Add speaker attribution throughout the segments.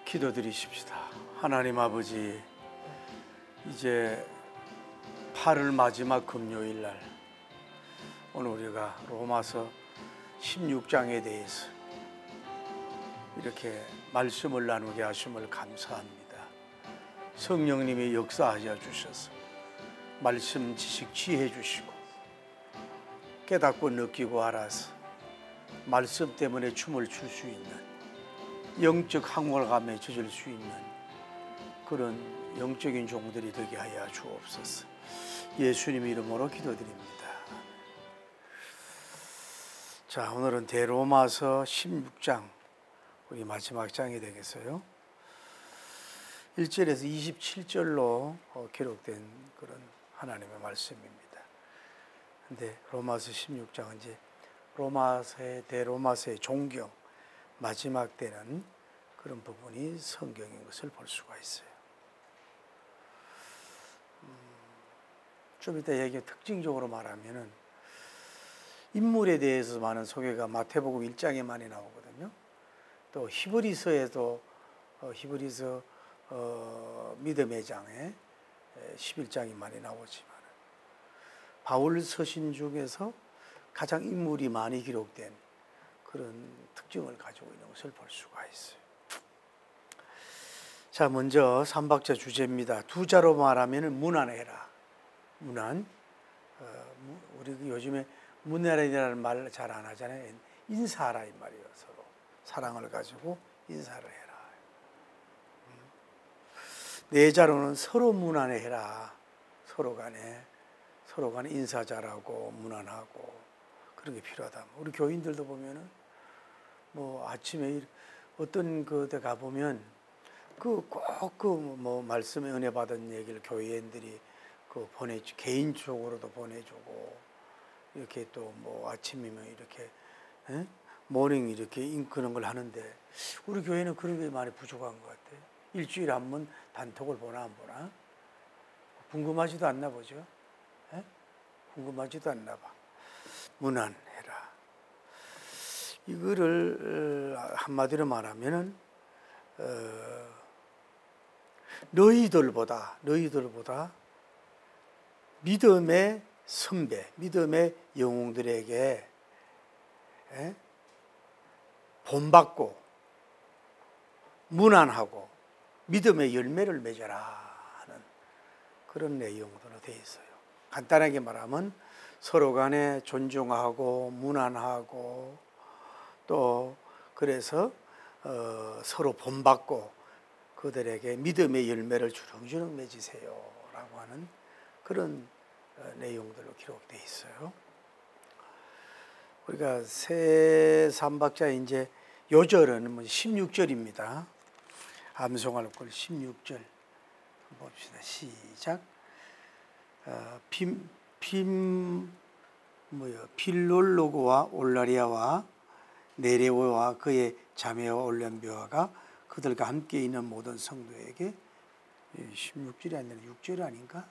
Speaker 1: 기도드리십시다. 하나님 아버지, 이제 8월 마지막 금요일 날 오늘 우리가 로마서 16장에 대해서 이렇게 말씀을 나누게 하심을 감사합니다. 성령님이 역사하여 주셔서 말씀 지식 취해 주시고 깨닫고 느끼고 알아서 말씀 때문에 춤을 출 수 있는 영적 항월감에 젖을 수 있는 그런 영적인 종들이 되게 하여 주옵소서. 예수님 이름으로 기도드립니다. 자, 오늘은 대로마서 16장 우리 마지막 장이 되겠어요. 1절에서 27절로 기록된 그런 하나님의 말씀입니다. 근데 로마서 16장은 이제 대로마서의 종경 마지막 때는 그런 부분이 성경인 것을 볼 수가 있어요. 좀 이따 얘기 특징적으로 말하면은 인물에 대해서 많은 소개가 마태복음 1장에 많이 나오거든요. 또 히브리서에도 히브리서 믿음의 장에 11장이 많이 나오지만 바울 서신 중에서 가장 인물이 많이 기록된 그런 특징을 가지고 있는 것을 볼 수가 있어요. 자, 먼저 3박자 주제입니다. 두 자로 말하면 문안해라. 문안. 우리 요즘에 문안이라는 말 잘 안 하잖아요. 인사하라 이 말이에요. 서로 사랑을 가지고 인사를 해라. 네 자로는 서로 문안해라. 서로 간에 인사 잘하고 문안하고 그런 게 필요하다. 우리 교인들도 보면은 뭐 아침에 어떤 그데 가 보면 꼭 말씀에 은혜 받은 얘기를 교인들이 개인적으로도 보내주고 이렇게 또 뭐 아침이면 이렇게 모닝 이렇게 읽는 걸 하는데 우리 교회는 그런 게 많이 부족한 것 같아요. 일주일에 한 번 단톡을 보나 안 보나? 궁금하지도 않나 보죠. 궁금하지도 않나 봐. 문안해라. 이거를 한마디로 말하면은 너희들보다 믿음의 선배, 믿음의 영웅들에게 본받고 문안하고 믿음의 열매를 맺어라 하는 그런 내용으로 되어 있어요. 간단하게 말하면 서로 간에 존중하고 문안하고 또 그래서 서로 본받고 그들에게 믿음의 열매를 주렁주렁 맺으세요 라고 하는 그런 내용들로 기록되어 있어요. 우리가 새 3박자 이제 요절은 16절입니다. 암송할 걸 16절 봅시다. 시작. 빌롤로그와 올라리아와 네레오와 그의 자매와 올렘비아가 그들과 함께 있는 모든 성도에게 16절이 아니라 6절 아닌가?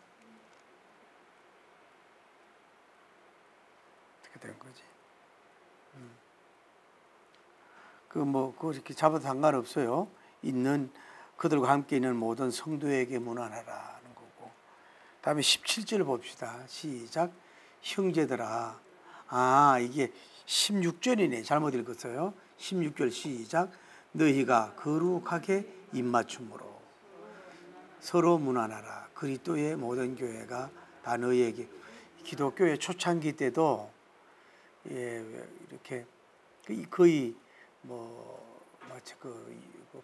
Speaker 1: 어떻게 된 거지? 그렇게 잡아도 상관없어요. 있는 그들과 함께 있는 모든 성도에게 문안하라는 거고. 다음에 17절 봅시다. 시작. 형제들아. 이게 16절이네. 잘못 읽었어요. 16절 시작. 너희가 거룩하게 입맞춤으로 서로 문안하라. 그리스도의 모든 교회가 다 너희에게. 기독교의 초창기 때도 이렇게 거의 마치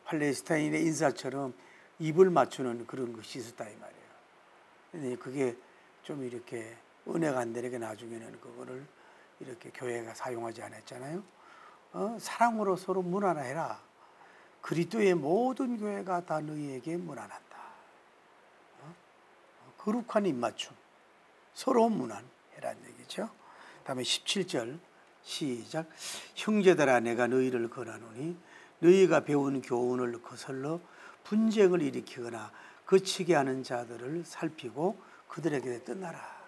Speaker 1: 팔레스타인의 인사처럼 입을 맞추는 그런 것이 있었다 이 말이에요. 근데 그게 좀 이렇게 은혜가 안 되니까 나중에는 그거를 이렇게 교회가 사용하지 않았잖아요. 사랑으로 서로 문안해라. 그리스도의 모든 교회가 다 너희에게 문안한다. 거룩한 입맞춤, 서로 문안해라는 얘기죠. 다음에 17절 시작. 형제들아 내가 너희를 권하노니 너희가 배운 교훈을 거슬러 분쟁을 일으키거나 거치게 하는 자들을 살피고 그들에게 떠나라.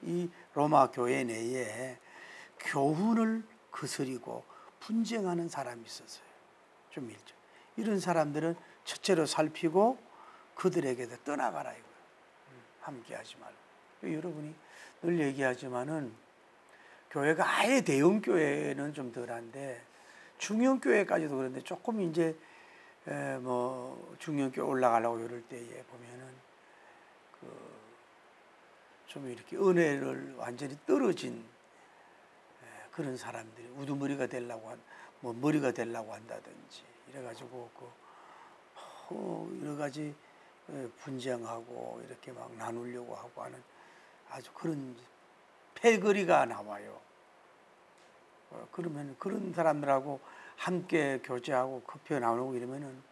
Speaker 1: 이 로마 교회 내에 교훈을 거스리고 분쟁하는 사람이 있었어요. 좀 이런 사람들은 첫째로 살피고 그들에게도 떠나가라 이거예요. 함께하지 말고. 여러분이 늘 얘기하지만은 교회가 아예 대형 교회는 좀 덜한데 중형 교회까지도 그런데 조금 이제 뭐 중형 교회 올라가려고 이럴 때에 보면은 좀 이렇게 은혜를 완전히 떨어진 그런 사람들이 우두머리가 되려고 뭐 머리가 되려고 한다든지 이래가지고 여러 가지 분쟁하고 이렇게 막 나누려고 하고 하는 아주 그런 패거리가 나와요. 그러면 그런 사람들하고 함께 교제하고 커피 나누고 이러면은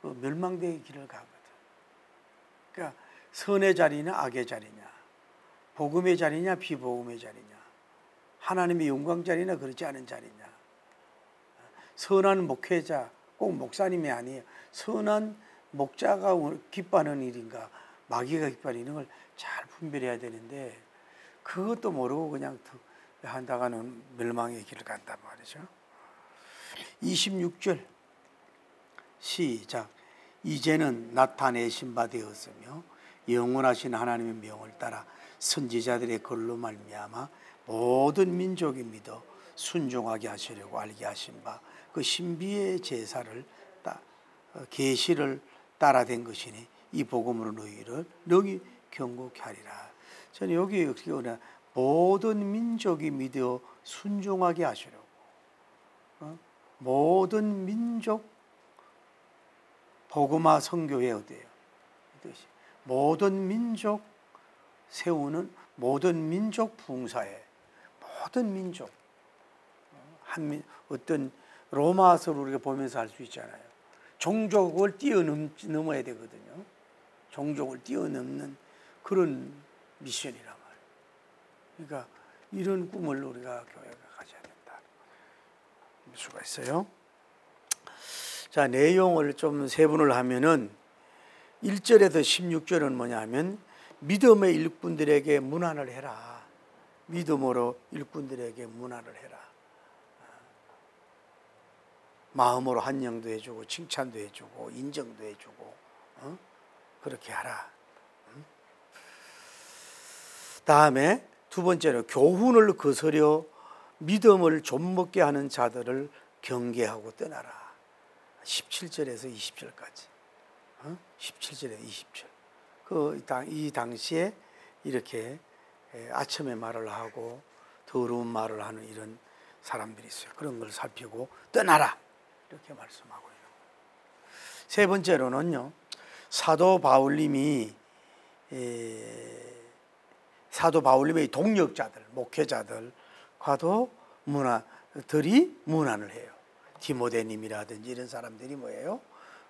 Speaker 1: 멸망대의 길을 가거든. 그러니까 선의 자리냐 악의 자리냐, 복음의 자리냐 비복음의 자리냐, 하나님의 영광 자리냐 그렇지 않은 자리냐. 선한 목회자 꼭 목사님이 아니에요. 선한 목자가 기뻐하는 일인가 마귀가 기뻐하는 이런 걸 잘 분별해야 되는데 그것도 모르고 그냥 한다가는 멸망의 길을 간단 말이죠. 26절 시작. 이제는 나타내신 바 되었으며 영원하신 하나님의 명을 따라 선지자들의 글로 말미암아 모든 민족이 믿어 순종하게 하시려고 알게 하신 바 그 신비의 제사를 계시를 따라된 것이니 이 복음으로 너희를 능히 경고케 하리라. 저는 여기 어떻게 보냐 모든 민족이 믿어 순종하게 하시려고 모든 민족 복음화 선교회 어때요? 모든 민족 세우는 모든 민족 봉사에 모든 민족 어떤 로마서를 우리가 보면서 알 수 있잖아요. 종족을 뛰어넘어야 되거든요. 종족을 뛰어넘는 그런 미션이란 말이에요. 그러니까 이런 꿈을 우리가 교회가 가져야 된다. 수가 있어요. 자, 내용을 좀 세분을 하면은 1절에서 16절은 뭐냐 하면 믿음의 일꾼들에게 문안을 해라. 믿음으로 일꾼들에게 문안을 해라. 마음으로 한영도 해주고 칭찬도 해주고 인정도 해주고 그렇게 하라. 다음에 두 번째로 교훈을 거스려 믿음을 좀먹게 하는 자들을 경계하고 떠나라. 17절에서 20절까지 17절에서 20절 이 당시에 이렇게 아첨의 말을 하고 더러운 말을 하는 이런 사람들이 있어요. 그런 걸 살피고 떠나라 이렇게 말씀하고 있는 거예요. 세 번째로는요, 사도 바울님의 동역자들, 목회자들과도 문안을 해요. 디모데님이라든지 이런 사람들이 뭐예요?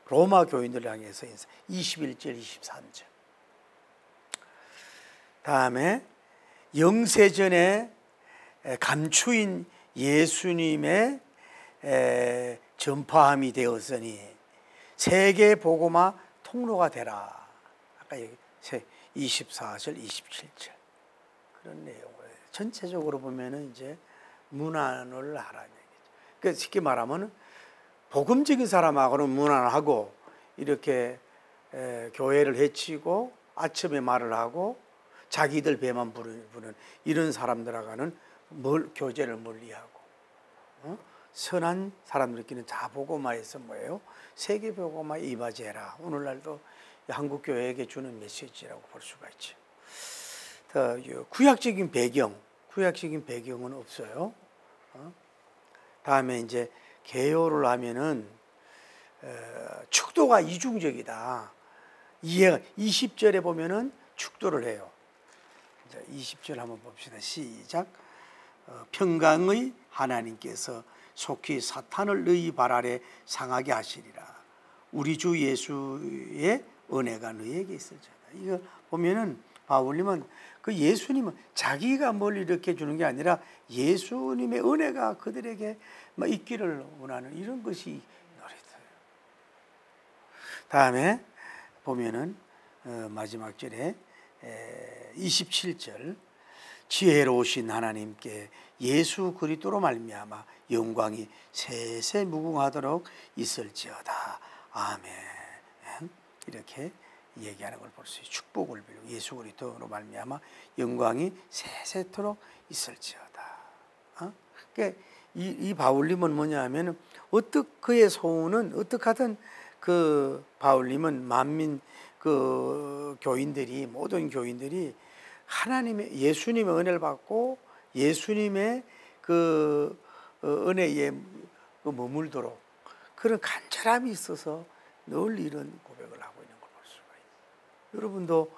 Speaker 1: 로마 교인들을 향해서 21절, 23절. 다음에 영세전에 감추인 예수님의 전파함이 되었으니 세계 복음화 통로가 되라. 아까 24절, 27절 그런 내용을 전체적으로 보면은 이제 문안을 하라는 얘기죠. 그러니까 쉽게 말하면 복음적인 사람하고는 문안을 하고 이렇게 교회를 해치고 아첨의 말을 하고 자기들 배만 부르는 이런 사람들하고는 교제를 멀리하고 선한 사람들끼리는 자복음화에서 뭐예요? 세계 복음화에 이바지해라. 오늘날도 한국 교회에게 주는 메시지라고 볼 수가 있죠. 구약적인 배경은 없어요. 다음에 이제 개요를 하면은 축도가 이중적이다. 20절에 보면은 축도를 해요. 20절 한번 봅시다. 시작. 평강의 하나님께서 속히 사탄을 너희 발 아래 상하게 하시리라. 우리 주 예수의 은혜가 너희에게 있을지어다. 이거 보면은 바울님은 그 예수님은 자기가 뭘 이렇게 주는 게 아니라 예수님의 은혜가 그들에게 있기를 원하는 이런 것이 노래서요. 다음에 보면은 마지막 절에 27절 지혜로우신 하나님께 예수 그리스도로 말미암아 영광이 세세 무궁하도록 있을지어다. 아멘. 이렇게 얘기하는 걸 볼 수 있어요. 축복을 빌고 예수 그리스도로 말미암아 영광이 세세토록 있을지어다. 그러니까 이 바울님은 뭐냐하면 그의 소원은 어떻게든 그 바울님은 만민 그 교인들이 모든 교인들이 하나님의 예수님의 은혜를 받고 예수님의 그 은혜에 머물도록 그런 간절함이 있어서 늘 이런 고백을 하고 있는 걸 볼 수가 있어요. 여러분도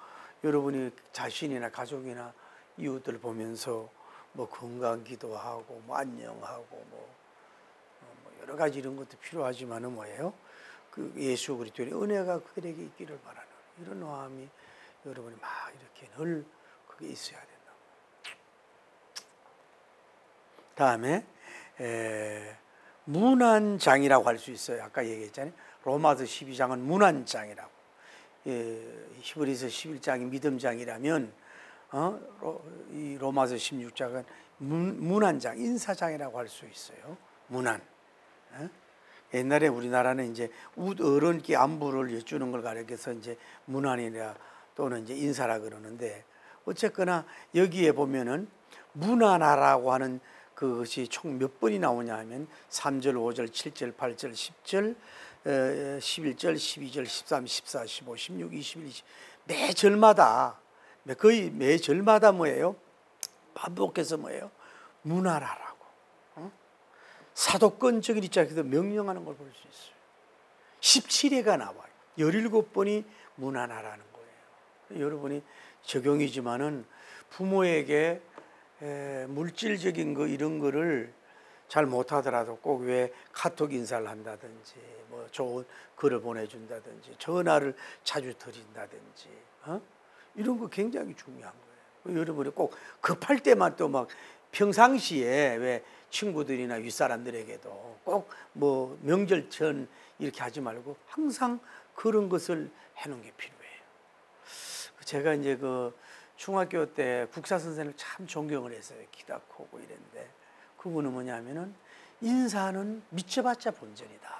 Speaker 1: 여러분이 자신이나 가족이나 이웃들 보면서 뭐 건강 기도하고 뭐 안녕하고 뭐 여러 가지 이런 것도 필요하지만은 뭐예요? 그 예수 그리스도의 은혜가 그들에게 있기를 바라는 이런 마음이 여러분이 막 이렇게 늘 그게 있어야 된다. 다음에 문안장이라고 할 수 있어요. 아까 얘기했잖아요. 로마서 12장은 문안장이라고. 히브리서 11장이 믿음장이라면 이 로마서 16장은 문안장, 인사장이라고 할 수 있어요. 문안. 옛날에 우리나라는 이제 어른께 안부를 여쭈는 걸 가리켜서 이제 문안이라 또는 이제 인사라 그러는데 어쨌거나 여기에 보면은 문안하라고 하는 그것이 총 몇 번이 나오냐 하면 3절, 5절, 7절, 8절, 10절, 11절, 12절, 13, 14, 15, 16, 21, 20 매 절마다 거의 매 절마다 뭐예요? 반복해서 뭐예요? 문안하라고 사도권적인 입장에서 명령하는 걸 볼 수 있어요. 17회가 나와요. 17번이 문안하라는 거예요. 여러분이 적용이지만은 부모에게 물질적인 거 이런 거를 잘 못하더라도 꼭 왜 카톡 인사를 한다든지 뭐 좋은 글을 보내준다든지 전화를 자주 드린다든지 이런 거 굉장히 중요한 거예요. 여러분이 꼭 급할 때만 또 막 평상시에 왜 친구들이나 윗사람들에게도 꼭 뭐 명절 전 이렇게 하지 말고 항상 그런 것을 해놓은 게 필요해요. 제가 이제 그 중학교 때 국사 선생님을 참 존경을 했어요. 키가 크고 이랬는데 그분은 뭐냐면은 인사는 미쳐봤자 본전이다.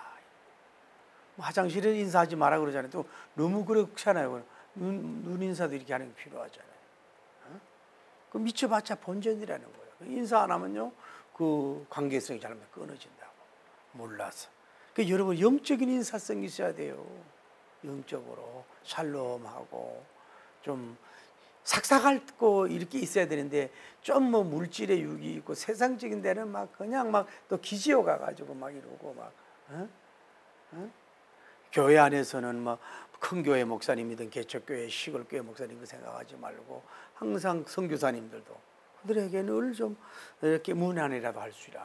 Speaker 1: 뭐 화장실에 인사하지 마라 그러잖아요. 또 너무 그렇잖아요. 눈 인사도 이렇게 하는 게 필요하잖아요. 그 미쳐봤자 본전이라는 거예요. 인사 안 하면요 그 관계성이 잘못 끊어진다고 몰라서. 그 여러분 영적인 인사성이 있어야 돼요. 영적으로 샬롬하고 좀 삭삭하고 이렇게 있어야 되는데 좀 뭐 물질의 유익이 있고 세상적인 데는 막 그냥 막 또 기지어 가가지고 막 이러고 막 교회 안에서는 막 큰 교회 목사님이든 개척교회 시골교회 목사님 그 생각하지 말고 항상 선교사님들도 그들에게 늘 좀 이렇게 문안이라도 할 수 있는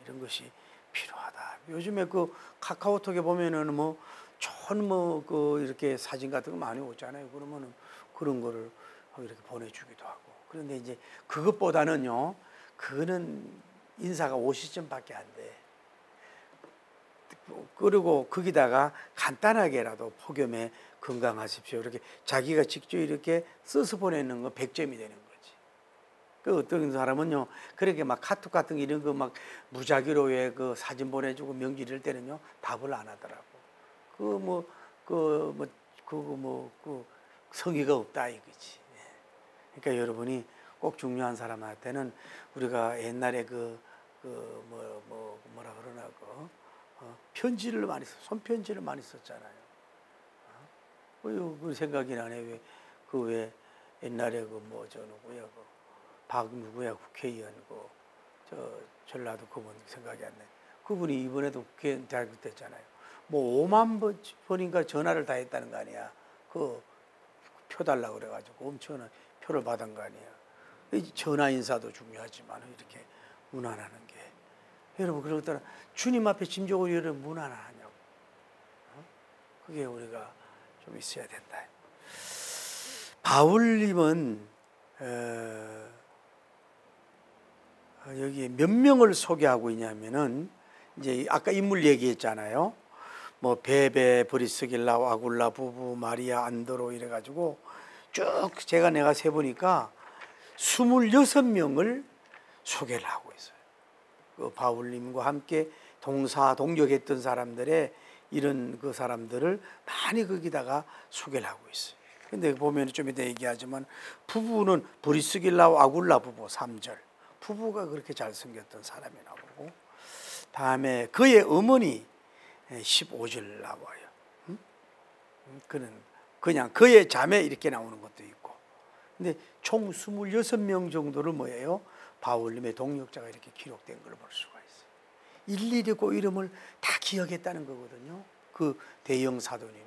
Speaker 1: 이런 것이 필요하다. 요즘에 그 카카오톡에 보면은 뭐 좋은 뭐 그 이렇게 사진 같은 거 많이 오잖아요. 그러면은 그런 거를 이렇게 보내주기도 하고. 그런데 이제 그것보다는요, 그거는 인사가 50점밖에 안 돼. 그리고 거기다가 간단하게라도 폭염에 건강하십시오. 이렇게 자기가 직접 이렇게 써서 보내는 거 100점이 되는 거지. 그 어떤 사람은요, 그렇게 막 카톡 같은 거 이런 거 막 무작위로 왜 그 사진 보내주고 명절 이럴 때는요, 답을 안 하더라고. 그 성의가 없다 이거지. 그러니까 여러분이 꼭 중요한 사람한테는 우리가 옛날에 뭐라 그러나 편지를 많이 손편지를 많이 썼잖아요. 그 생각이 나네. 왜 옛날에 누구야 누구야 국회의원 전라도 그분 생각이 안 나. 그분이 이번에도 국회의원 됐잖아요. 뭐 5만 번인가 전화를 다 했다는 거 아니야. 그 표 달라고 그래가지고 엄청난 표를 받은 거 아니야. 전화 인사도 중요하지만 이렇게 문안하는 게 여러분 그렇더라. 주님 앞에 짐적으로 여러분 문안하냐고. 그게 우리가 좀 있어야 된다. 바울님은 여기 몇 명을 소개하고 있냐면은 이제 아까 인물 얘기했잖아요. 뭐 베베, 브리스길라, 아굴라 부부, 마리아, 안드로 이래가지고 쭉 내가 세보니까 26명을 소개를 하고 있어요. 그 바울님과 함께 동역했던 사람들의 이런 그 사람들을 많이 거기다가 소개를 하고 있어요. 근데 보면 좀 이따 얘기하지만 부부는 브리스길라와 아굴라 부부 3절. 부부가 그렇게 잘생겼던 사람이 나오고, 다음에 그의 어머니 15절 나와요. 그는 그냥 그의 자매 이렇게 나오는 것도 있고. 근데 총 26명 정도를 뭐예요? 바울님의 동역자가 이렇게 기록된 걸 볼 수가 있어요. 일일이 그 이름을 다 기억했다는 거거든요. 그 대형 사도님이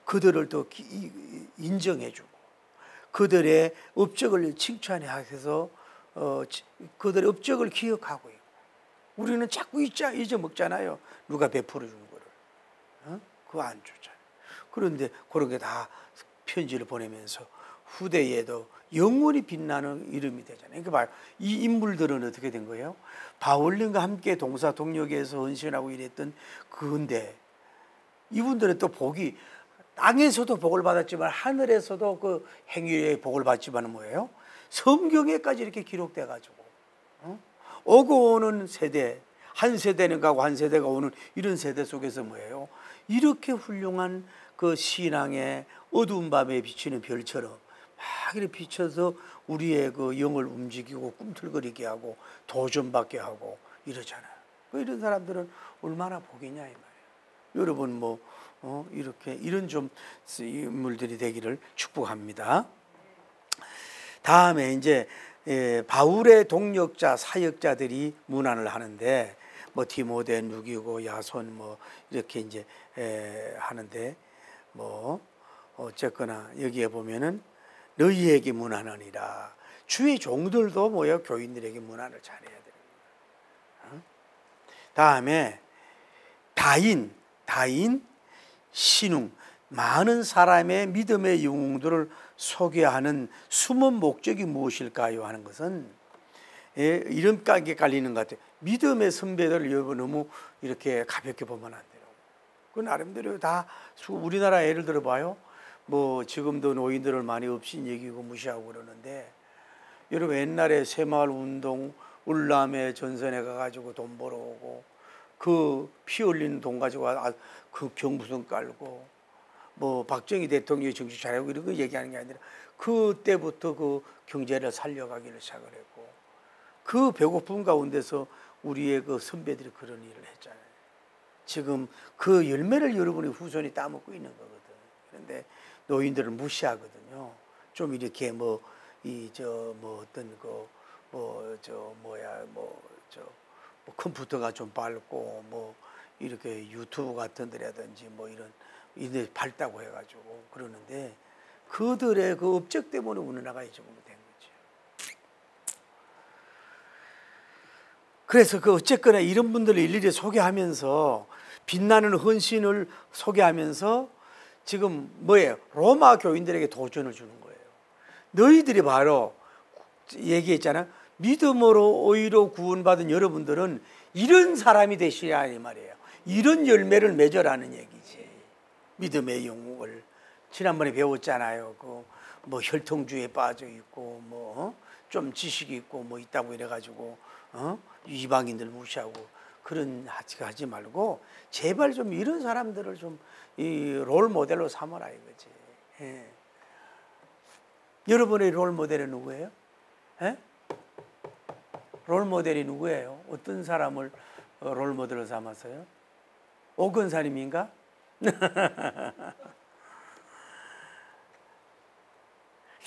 Speaker 1: 그들을 또 인정해주고 그들의 업적을 칭찬해서 그들의 업적을 기억하고 있고. 우리는 자꾸 잊어먹잖아요. 누가 베풀어 준 거를. 그거 안 주잖아요. 그런데 그런 게 다 편지를 보내면서 후대에도 영원히 빛나는 이름이 되잖아요. 그러니까 이 인물들은 어떻게 된 거예요? 바울님과 함께 동사 동역에서 헌신하고 일했던 그건데, 이분들은 또 복이 땅에서도 복을 받았지만 하늘에서도 그 행위의 복을 받지만은 뭐예요? 성경에까지 이렇게 기록돼 가지고 오고 오는 세대, 한 세대는 가고 한 세대가 오는 이런 세대 속에서 뭐예요? 이렇게 훌륭한 그 신앙의 어두운 밤에 비치는 별처럼 막 이렇게 비춰서 우리의 그 영을 움직이고 꿈틀거리게 하고 도전받게 하고 이러잖아요. 이런 사람들은 얼마나 복이냐 이 말이에요. 여러분 뭐 이렇게 이런 좀 인물들이 되기를 축복합니다. 다음에 이제 바울의 동역자 사역자들이 문안을 하는데, 뭐 디모데, 누기고, 야손 뭐 이렇게 이제 하는데, 뭐 어쨌거나 여기에 보면은 너희에게 문안하니라. 주의 종들도 뭐예요? 교인들에게 문안을 잘해야 되는 거예요. 다음에 다인, 신웅, 많은 사람의 믿음의 영웅들을 소개하는 숨은 목적이 무엇일까요? 하는 것은 이런 게 깔리는 것 같아요. 믿음의 선배들을 여러분 너무 이렇게 가볍게 보면 안 돼요. 그 나름대로 다 우리나라 예를 들어봐요. 뭐 지금도 노인들을 많이 없인 얘기고 무시하고 그러는데, 여러분 옛날에 새마을 운동 울람에 전선에 가가지고 돈 벌어오고 그 피 흘리는 돈 가지고 그 경부선 깔고 뭐 박정희 대통령이 정치 잘하고 이런 거 얘기하는 게 아니라 그때부터 그 경제를 살려가기를 시작을 했고, 그 배고픔 가운데서 우리의 그 선배들이 그런 일을 했잖아요. 지금 그 열매를 여러분의 후손이 따먹고 있는 거거든. 그런데 노인들을 무시하거든요. 좀 이렇게 뭐 어떤 컴퓨터가 좀 밝고 뭐 이렇게 유튜브 같은 데라든지 뭐 이런 밝다고 해가지고 그러는데, 그들의 그 업적 때문에 우리나라가 이 정도 된 거죠. 그래서 그 어쨌거나 이런 분들을 일일이 소개하면서 빛나는 헌신을 소개하면서 지금 뭐예요? 로마 교인들에게 도전을 주는 거예요. 너희들이 바로 얘기했잖아. 믿음으로 의로 구원받은 여러분들은 이런 사람이 되시라 이 말이에요. 이런 열매를 맺으라는 얘기지. 믿음의 영웅을 지난번에 배웠잖아요. 그 뭐 혈통주의에 빠져 있고 뭐 좀 지식이 있고 뭐 있다고 이래가지고 이방인들 무시하고 그런 하지 말고 제발 좀 이런 사람들을 좀 이 롤 모델로 삼아라 이거지. 예. 여러분의 롤 모델은 누구예요? 예? 롤 모델이 누구예요? 어떤 사람을 롤 모델로 삼았어요? 오건사님인가?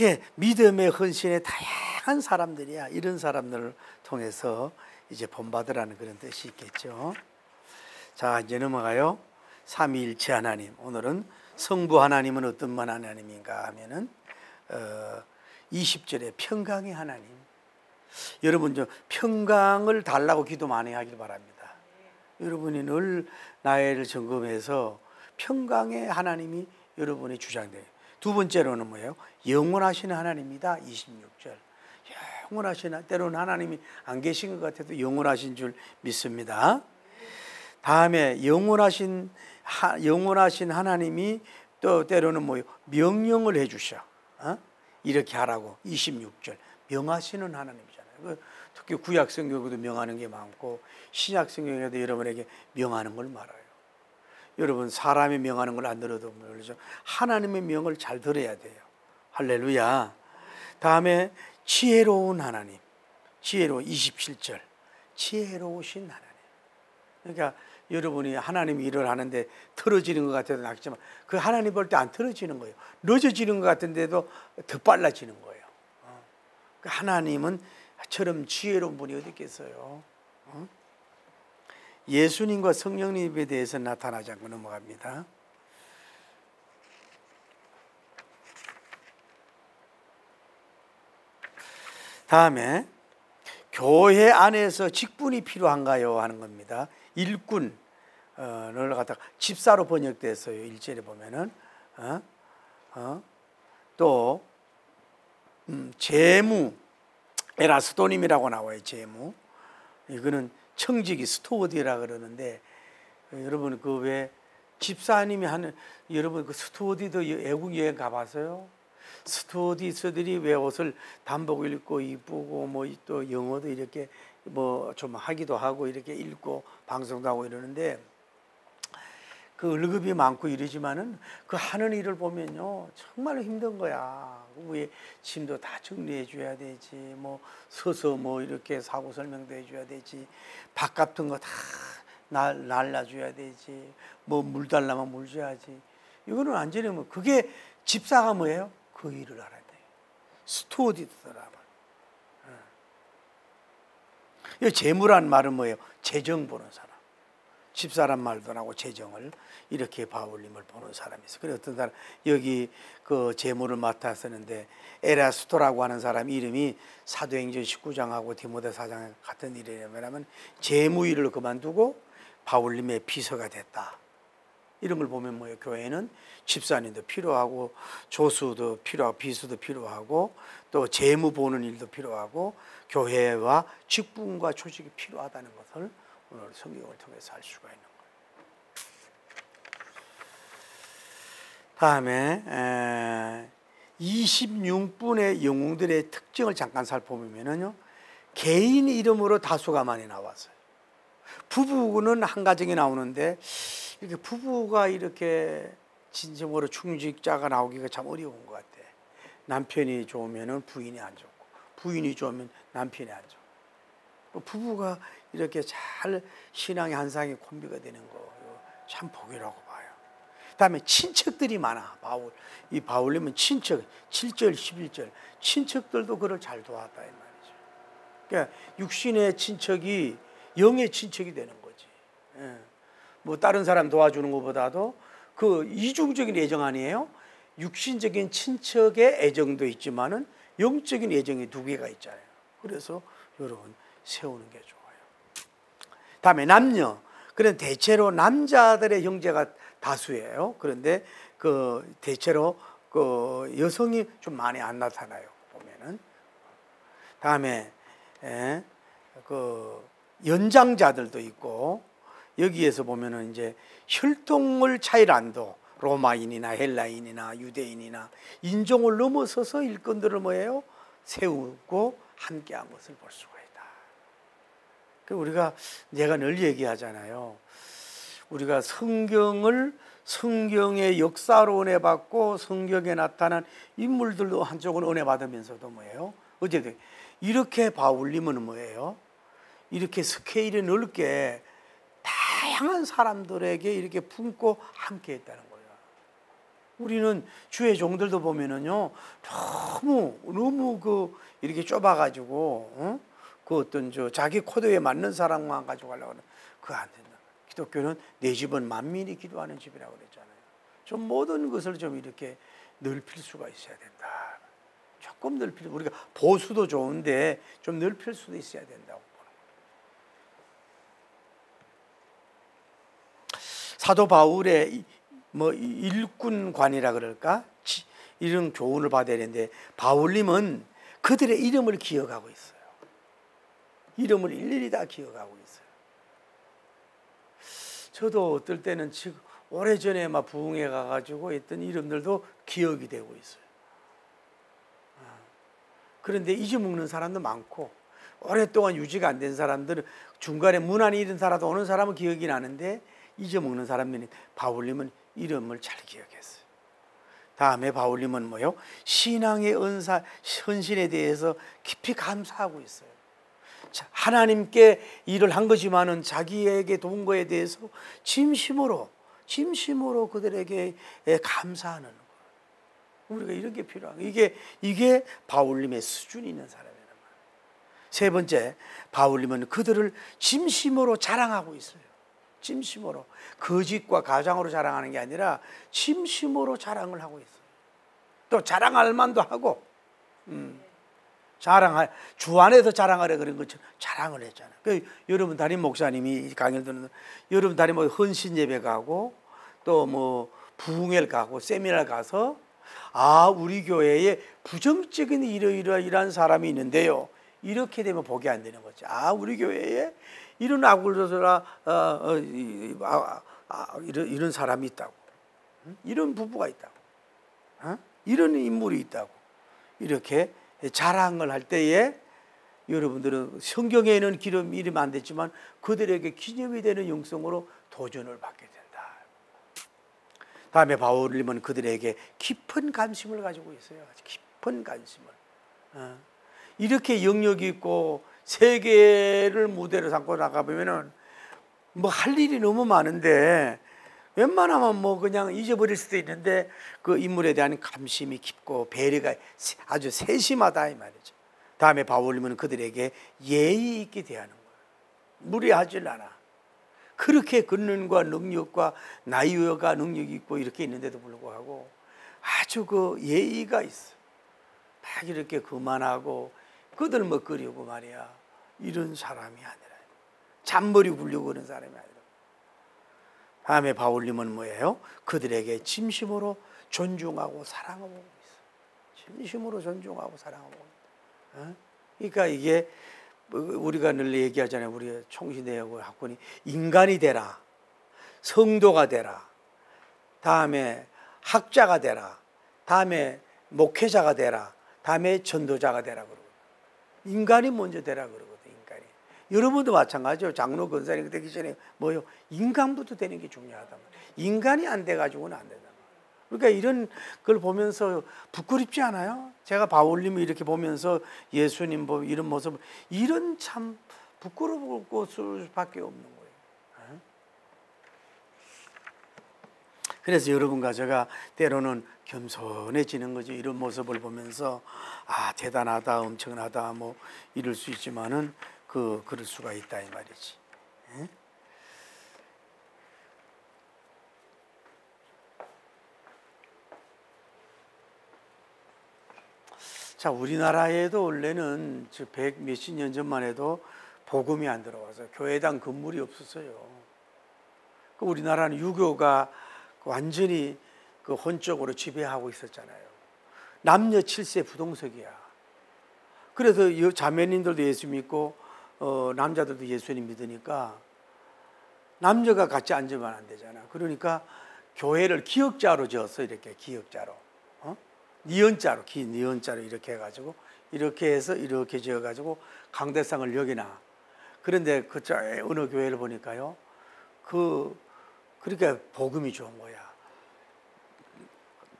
Speaker 1: 예, 믿음의 헌신의 다양한 사람들이야. 이런 사람들을 통해서 이제 본받으라는 그런 뜻이 있겠죠. 자, 이제 넘어가요. 삼위일체 하나님. 오늘은 성부 하나님은 어떤 하나님인가 하면은 20절에 평강의 하나님. 여러분 좀 평강을 달라고 기도 많이 하길 바랍니다. 여러분이 늘 나이를 점검해서 평강의 하나님이 여러분의 주장돼요. 두 번째로는 뭐예요? 영원하신 하나님이다. 26절. 영원하신, 때로는 하나님이 안 계신 것 같아도 영원하신 줄 믿습니다. 다음에 영원하신 하나님이 또 때로는 뭐예요? 명령을 해주셔. 이렇게 하라고. 26절. 명하시는 하나님이잖아요. 특히 구약 성경에도 명하는 게 많고 신약 성경에도 여러분에게 명하는 걸 말아요. 여러분 사람의 명하는 걸 안 들어도 모르죠. 하나님의 명을 잘 들어야 돼요. 할렐루야. 다음에 지혜로운 하나님. 지혜로운 27절. 지혜로우신 하나님. 그러니까 여러분이 하나님이 일을 하는데 틀어지는 것 같아도 낫지만 그 하나님 볼 때 안 틀어지는 거예요. 늦어지는 것 같은데도 더 빨라지는 거예요. 그 하나님은 처럼 지혜로운 분이 어디 있겠어요. 예수님과 성령님에 대해서 나타나지 않고 넘어갑니다. 다음에 교회 안에서 직분이 필요한가요 하는 겁니다. 일꾼을 갖다가 집사로 번역됐어요. 1절에 보면은 또 재무 에라스도님이라고 나와요. 재무. 이거는 청직이 스튜어디라 그러는데 여러분 그 왜 집사님이 하는 여러분 그 스튜어디도 외국 여행 가봤어요? 스튜어디스들이 왜 옷을 단복을 입고 이쁘고 뭐 또 영어도 이렇게 뭐 좀 하기도 하고 이렇게 읽고 방송도 하고 이러는데 그 월급이 많고 이러지만은 그 하는 일을 보면요 정말로 힘든 거야. 위에 짐도 다 정리해 줘야 되지, 뭐 서서 뭐 이렇게 사고 설명도 해줘야 되지, 밥 같은 거 다 날라줘야 되지, 뭐 물 달라면 물 줘야지. 이거는 완전히 뭐 그게 집사가 뭐예요? 그 일을 알아야 돼. 스튜어디스라면. 이 재무란 말은 뭐예요? 재정 보는 사람. 집사란 말도 나고 재정을 이렇게 바울님을 보는 사람이 있어요. 그래서 어떤 사람 여기 그 재무를 맡아 쓰는데 에라스토라고 하는 사람 이름이 사도행전 19장하고 디모데 4장 같은 일이라면 재무 일을 그만두고 바울님의 비서가 됐다. 이런 걸 보면 뭐예요? 교회는 집사님도 필요하고 조수도 필요하고 비수도 필요하고 또 재무 보는 일도 필요하고 교회와 직분과 조직이 필요하다는 것을 오늘 성경을 통해서 알 수가 있는 거예요. 다음에 26분의 영웅들의 특징을 잠깐 살펴보면요, 개인 이름으로 다수가 많이 나왔어요. 부부는 한 가정이 나오는데 이렇게 부부가 이렇게 진정으로 중직자가 나오기가 참 어려운 것 같아. 남편이 좋으면 부인이 안 좋고 부인이 좋으면 남편이 안 좋고 부부가 이렇게 잘 신앙의 한 쌍의 콤비가 되는 거 참 복이라고 봐요. 다음에 친척들이 많아. 이 바울님은 친척 7절 11절 친척들도 그를 잘 도왔다 이 말이죠. 그러니까 육신의 친척이 영의 친척이 되는 거지. 뭐 다른 사람 도와주는 것보다도 그 이중적인 애정 아니에요? 육신적인 친척의 애정도 있지만은 영적인 애정이 두 개가 있잖아요. 그래서 여러분 세우는 게 좋아요. 다음에 남녀. 그런 대체로 남자들의 형제가 다수예요. 그런데 그 대체로 그 여성이 좀 많이 안 나타나요. 보면은. 다음에 그 연장자들도 있고 여기에서 보면은 이제 혈통을 차이를 안 둬. 로마인이나 헬라인이나 유대인이나 인종을 넘어서서 일꾼들을 뭐예요? 세우고 함께한 것을 볼 수가 있다. 우리가 내가 늘 얘기하잖아요. 우리가 성경의 역사로 은혜 받고 성경에 나타난 인물들도 한쪽은 은혜 받으면서도 뭐예요? 어쨌든 이렇게 바울님은 뭐예요? 이렇게 스케일이 넓게 다양한 사람들에게 이렇게 품고 함께 했다는 거예요. 우리는 주의 종들도 보면은요, 너무 이렇게 좁아가지고, 그 어떤 자기 코드에 맞는 사람만 가지고 가려고 하는 그거 안 된다. 기독교는 내 집은 만민이 기도하는 집이라고 그랬잖아요. 좀 모든 것을 좀 이렇게 넓힐 수가 있어야 된다. 조금 우리가 보수도 좋은데 좀 넓힐 수도 있어야 된다고 보는 거예요. 사도 바울의 뭐 일꾼관이라 그럴까? 이런 교훈을 받아야 되는데 바울님은 그들의 이름을 기억하고 있어요. 이름을 일일이 다 기억하고 있어요. 저도 어떨 때는 지금 오래전에 막 부흥회 가가지고 했던 이름들도 기억이 되고 있어요. 그런데 잊어먹는 사람도 많고 오랫동안 유지가 안 된 사람들은 중간에 문안이 잃은 사람도 오는 사람은 기억이 나는데 잊어먹는 사람들이 바울님은 이름을 잘 기억했어요. 다음에 바울님은 뭐요? 신앙의 은사, 헌신에 대해서 깊이 감사하고 있어요. 하나님께 일을 한 거지만은 자기에게 도운 거에 대해서 진심으로 그들에게 감사하는 거예요. 우리가 이런 게 필요한 거예요. 이게 바울님의 수준이 있는 사람이란 말이에요. 세 번째, 바울님은 그들을 진심으로 자랑하고 있어요. 진심으로. 거짓과 가장으로 자랑하는 게 아니라 진심으로 자랑을 하고 있어요. 또 자랑할 만도 하고, 주 안에서 자랑하려 그런 것처럼 자랑을 했잖아요. 여러분 담임 목사님이 강의를 듣는, 여러분 담임 헌신 예배 가고 또 뭐 부흥회를 가고 세미나를 가서 우리 교회에 부정적인 이러이러한 사람이 있는데요. 이렇게 되면 복이 안 되는 거죠. 우리 교회에 이런 아굴로서라 이런 사람이 있다고, 이런 부부가 있다고, 이런 인물이 있다고, 이렇게 자랑을 할 때에 여러분들은 성경에는 이름 안 됐지만 그들에게 기념이 되는 영성으로 도전을 받게 된다. 다음에 바울님은 그들에게 깊은 관심을 가지고 있어요. 깊은 관심을. 이렇게 영역이 있고 세계를 무대로 삼고 나가보면은 뭐 할 일이 너무 많은데 웬만하면 뭐 그냥 잊어버릴 수도 있는데 그 인물에 대한 감심이 깊고 배려가 아주 세심하다 이 말이죠. 다음에 바울님은 그들에게 예의 있게 대하는 거예요. 무리하질 않아. 그렇게 권능과 능력과 나이가 능력이 있고 이렇게 있는데도 불구하고 아주 그 예의가 있어. 막 이렇게 그만하고 거들먹거리고 말이야. 이런 사람이 아니라, 잔머리 굴려고 그런 사람이 아니라. 다음에 바울님은 뭐예요? 그들에게 진심으로 존중하고 사랑하고 있어. 진심으로 존중하고 사랑하고 있어. 그러니까 이게 우리가 늘 얘기하잖아요. 우리 총신대하고 학원이 인간이 되라, 성도가 되라, 다음에 학자가 되라, 다음에 목회자가 되라, 다음에 전도자가 되라 그러고, 인간이 먼저 되라 그러거든. 인간이. 여러분도 마찬가지죠. 장로 권사님 되기 전에 뭐요? 인간부터 되는 게 중요하단 말이에요. 인간이 안 돼가지고는 안 된단 말이에요. 그러니까 이런 걸 보면서 부끄럽지 않아요? 제가 바울님을 이렇게 보면서 예수님 이런 모습, 이런 참 부끄러울 수밖에 없는 거예요. 그래서 여러분과 제가 때로는 겸손해지는 거죠. 이런 모습을 보면서 대단하다, 엄청나다 뭐 이럴 수 있지만은 그럴 수가 있다 이 말이지. 자, 우리나라에도 원래는 백 몇십 년 전만 해도 복음이 안 들어와서 교회당 건물이 없었어요. 우리나라는 유교가 완전히 혼적으로 지배하고 있었잖아요. 남녀 7세 부동석이야. 그래서 자매님들도 예수 믿고 남자들도 예수님 믿으니까 남녀가 같이 앉으면 안 되잖아. 그러니까 교회를 기역자로 지었어. 이렇게 기역자로. 니은자로 이렇게 해가지고 이렇게 해서 이렇게 지어가지고 강대상을 여기나. 그런데 어느 교회를 보니까요, 그러니까 복음이 좋은 거야.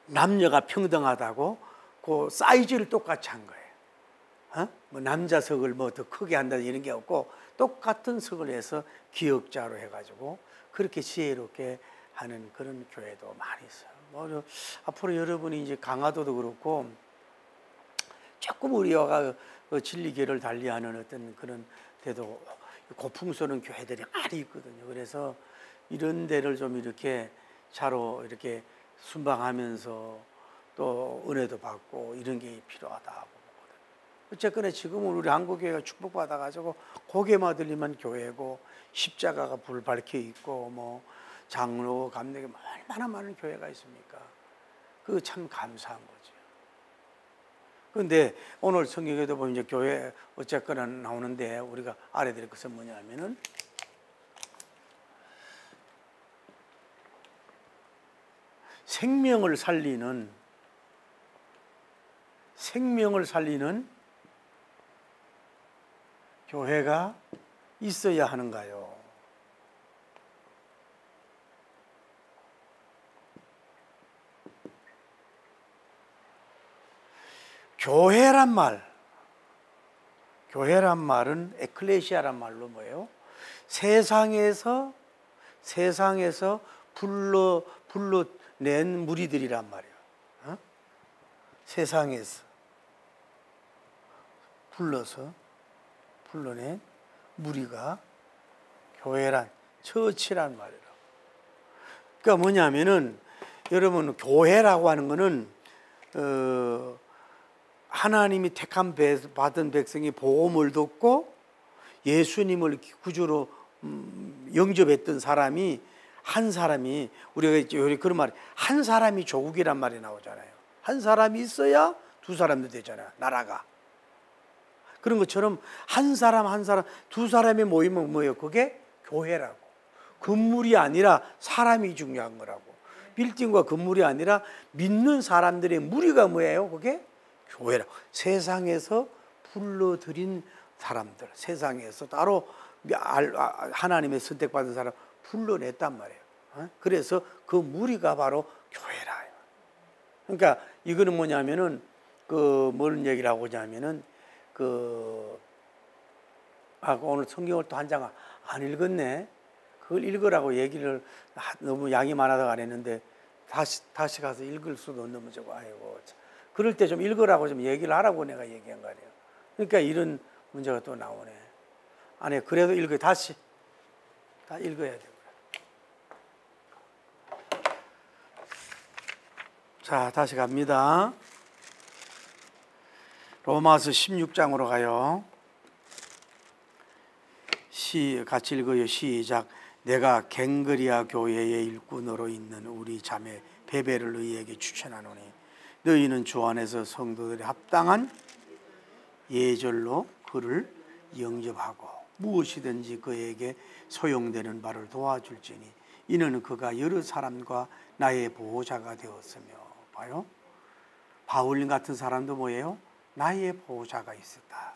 Speaker 1: 남녀가 평등하다고 그 사이즈를 똑같이 한 거예요. 뭐 남자석을 뭐 더 크게 한다 이런 게 없고 똑같은 석을 해서 기역자로 해가지고 그렇게 지혜롭게 하는 그런 교회도 많이 있어요. 앞으로 여러분이 이제 강화도도 그렇고 조금 우리와 진리계를 달리하는 어떤 그런 데도 고풍 쏘는 교회들이 많이 있거든요. 그래서 이런 데를 좀 이렇게 차로 이렇게 순방하면서 또 은혜도 받고 이런 게 필요하다 보거든요. 어쨌거나 지금은 우리 한국교회가 축복받아가지고 고개만 들리면 교회고 십자가가 불 밝혀 있고 뭐 장로, 감독이 얼마나 많은 교회가 있습니까? 그거 참 감사한 거죠. 그런데 오늘 성경에도 보면 이제 교회 어쨌거나 나오는데 우리가 알아야 될 것은 뭐냐면은 생명을 살리는 교회가 있어야 하는가요? 교회란 말은 에클레시아란 말로 뭐예요? 세상에서 불러낸 무리들이란 말이에요. 세상에서 불러낸 무리가 교회란, 처치란 말이에요. 그러니까 뭐냐면은 여러분, 교회라고 하는 거는 하나님이 택함 받은 백성이 복음을 듣고 예수님을 구주로 영접했던 사람이, 한 사람이, 우리가 이제 그런 말, 한 사람이 조국이란 말이 나오잖아요. 한 사람이 있어야 두 사람도 되잖아요, 나라가. 그런 것처럼 한 사람 두 사람이 모이면 뭐예요? 그게 교회라고. 건물이 아니라 사람이 중요한 거라고. 빌딩과 건물이 아니라 믿는 사람들의 무리가 뭐예요? 그게 교회라고. 세상에서 불러들인 사람들, 세상에서 따로 하나님의 선택받은 사람 불러냈단 말이에요. 그래서 그 무리가 바로 교회라. 그러니까 이거는 뭐냐면은 뭔 얘기를 하고자 하면은 오늘 성경을 또 한 장 안 읽었네. 그걸 읽으라고 얘기를 너무 양이 많아서 안 했는데 다시 가서 읽을 수도 없는 저거. 아이고, 그럴 때 좀 읽으라고 좀 얘기를 하라고 내가 얘기한 거 아니에요. 그러니까 이런 문제가 또 나오네. 아니, 그래도 다시 다 읽어야 돼요. 자, 다시 갑니다. 로마서 16장으로 가요. 같이 읽어요. 시작. 내가 갱그리아 교회의 일꾼으로 있는 우리 자매 베베를 너희에게 추천하노니 너희는 주 안에서 성도들이 합당한 예절로 그를 영접하고 무엇이든지 그에게 소용되는 바를 도와줄지니 이는 그가 여러 사람과 나의 보호자가 되었으며. 봐요, 바울 같은 사람도 뭐예요? 나의 보호자가 있었다.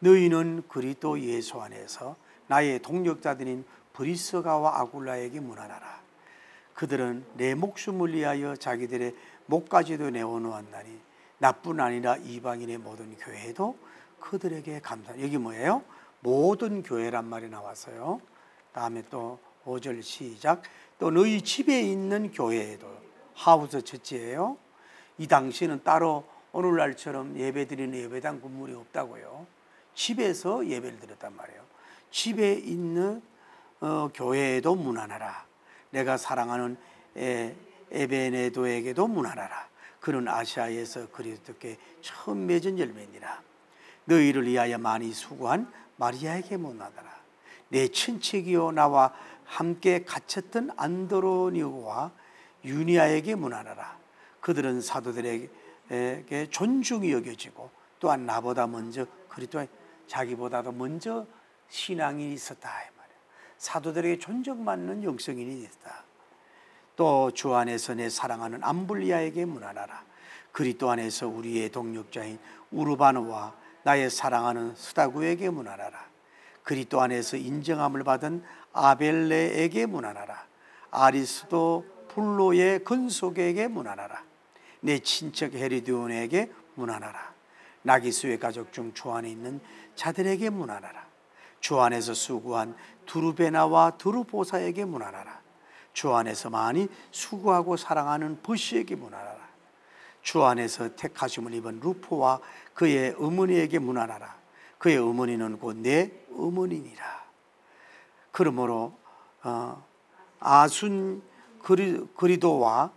Speaker 1: 너희는 그리스도 예수 안에서 나의 동력자들인 브리스가와 아굴라에게 문안하라. 그들은 내 목숨을 위하여 자기들의 목까지도 내어놓았나니 나뿐 아니라 이방인의 모든 교회도 그들에게 감사하라. 여기 뭐예요? 모든 교회란 말이 나왔어요. 다음에 또 5절 시작. 또 너희 집에 있는 교회에도, 하우스 처치예요. 이 당시는 따로 오늘날처럼 예배드리는 예배당 건물이 없다고요. 집에서 예배를 드렸단 말이에요. 집에 있는 교회에도 문안하라. 내가 사랑하는 에베네도에게도 문안하라. 그는 아시아에서 그리스도께 처음 맺은 열매니라. 너희를 위하여 많이 수고한 마리아에게 문안하라. 내 친척이요 나와 함께 갇혔던 안드로니오와 유니아에게 문안하라. 그들은 사도들에게 존중이 여겨지고 또한 나보다 먼저 그리스도에 자기보다도 먼저 신앙이 있었다 이 말이에요. 사도들에게 존경받는 영성인이 있다. 또 주 안에서 내 사랑하는 암블리아에게 문안하라. 그리스도 안에서 우리의 동력자인 우르바노와 나의 사랑하는 스다구에게 문안하라. 그리스도 안에서 인정함을 받은 아벨레에게 문안하라. 아리스도 불로의 근속에게 문안하라. 내 친척 헤리디온에게 문안하라. 나기수의 가족 중 주 안에 있는 자들에게 문안하라. 주 안에서 수고한 두루베나와 드루보사에게 문안하라. 주 안에서 많이 수고하고 사랑하는 버시에게 문안하라. 주 안에서 택하심을 입은 루포와 그의 어머니에게 문안하라. 그의 어머니는 곧 내 어머니니라. 그러므로 아순 그리도와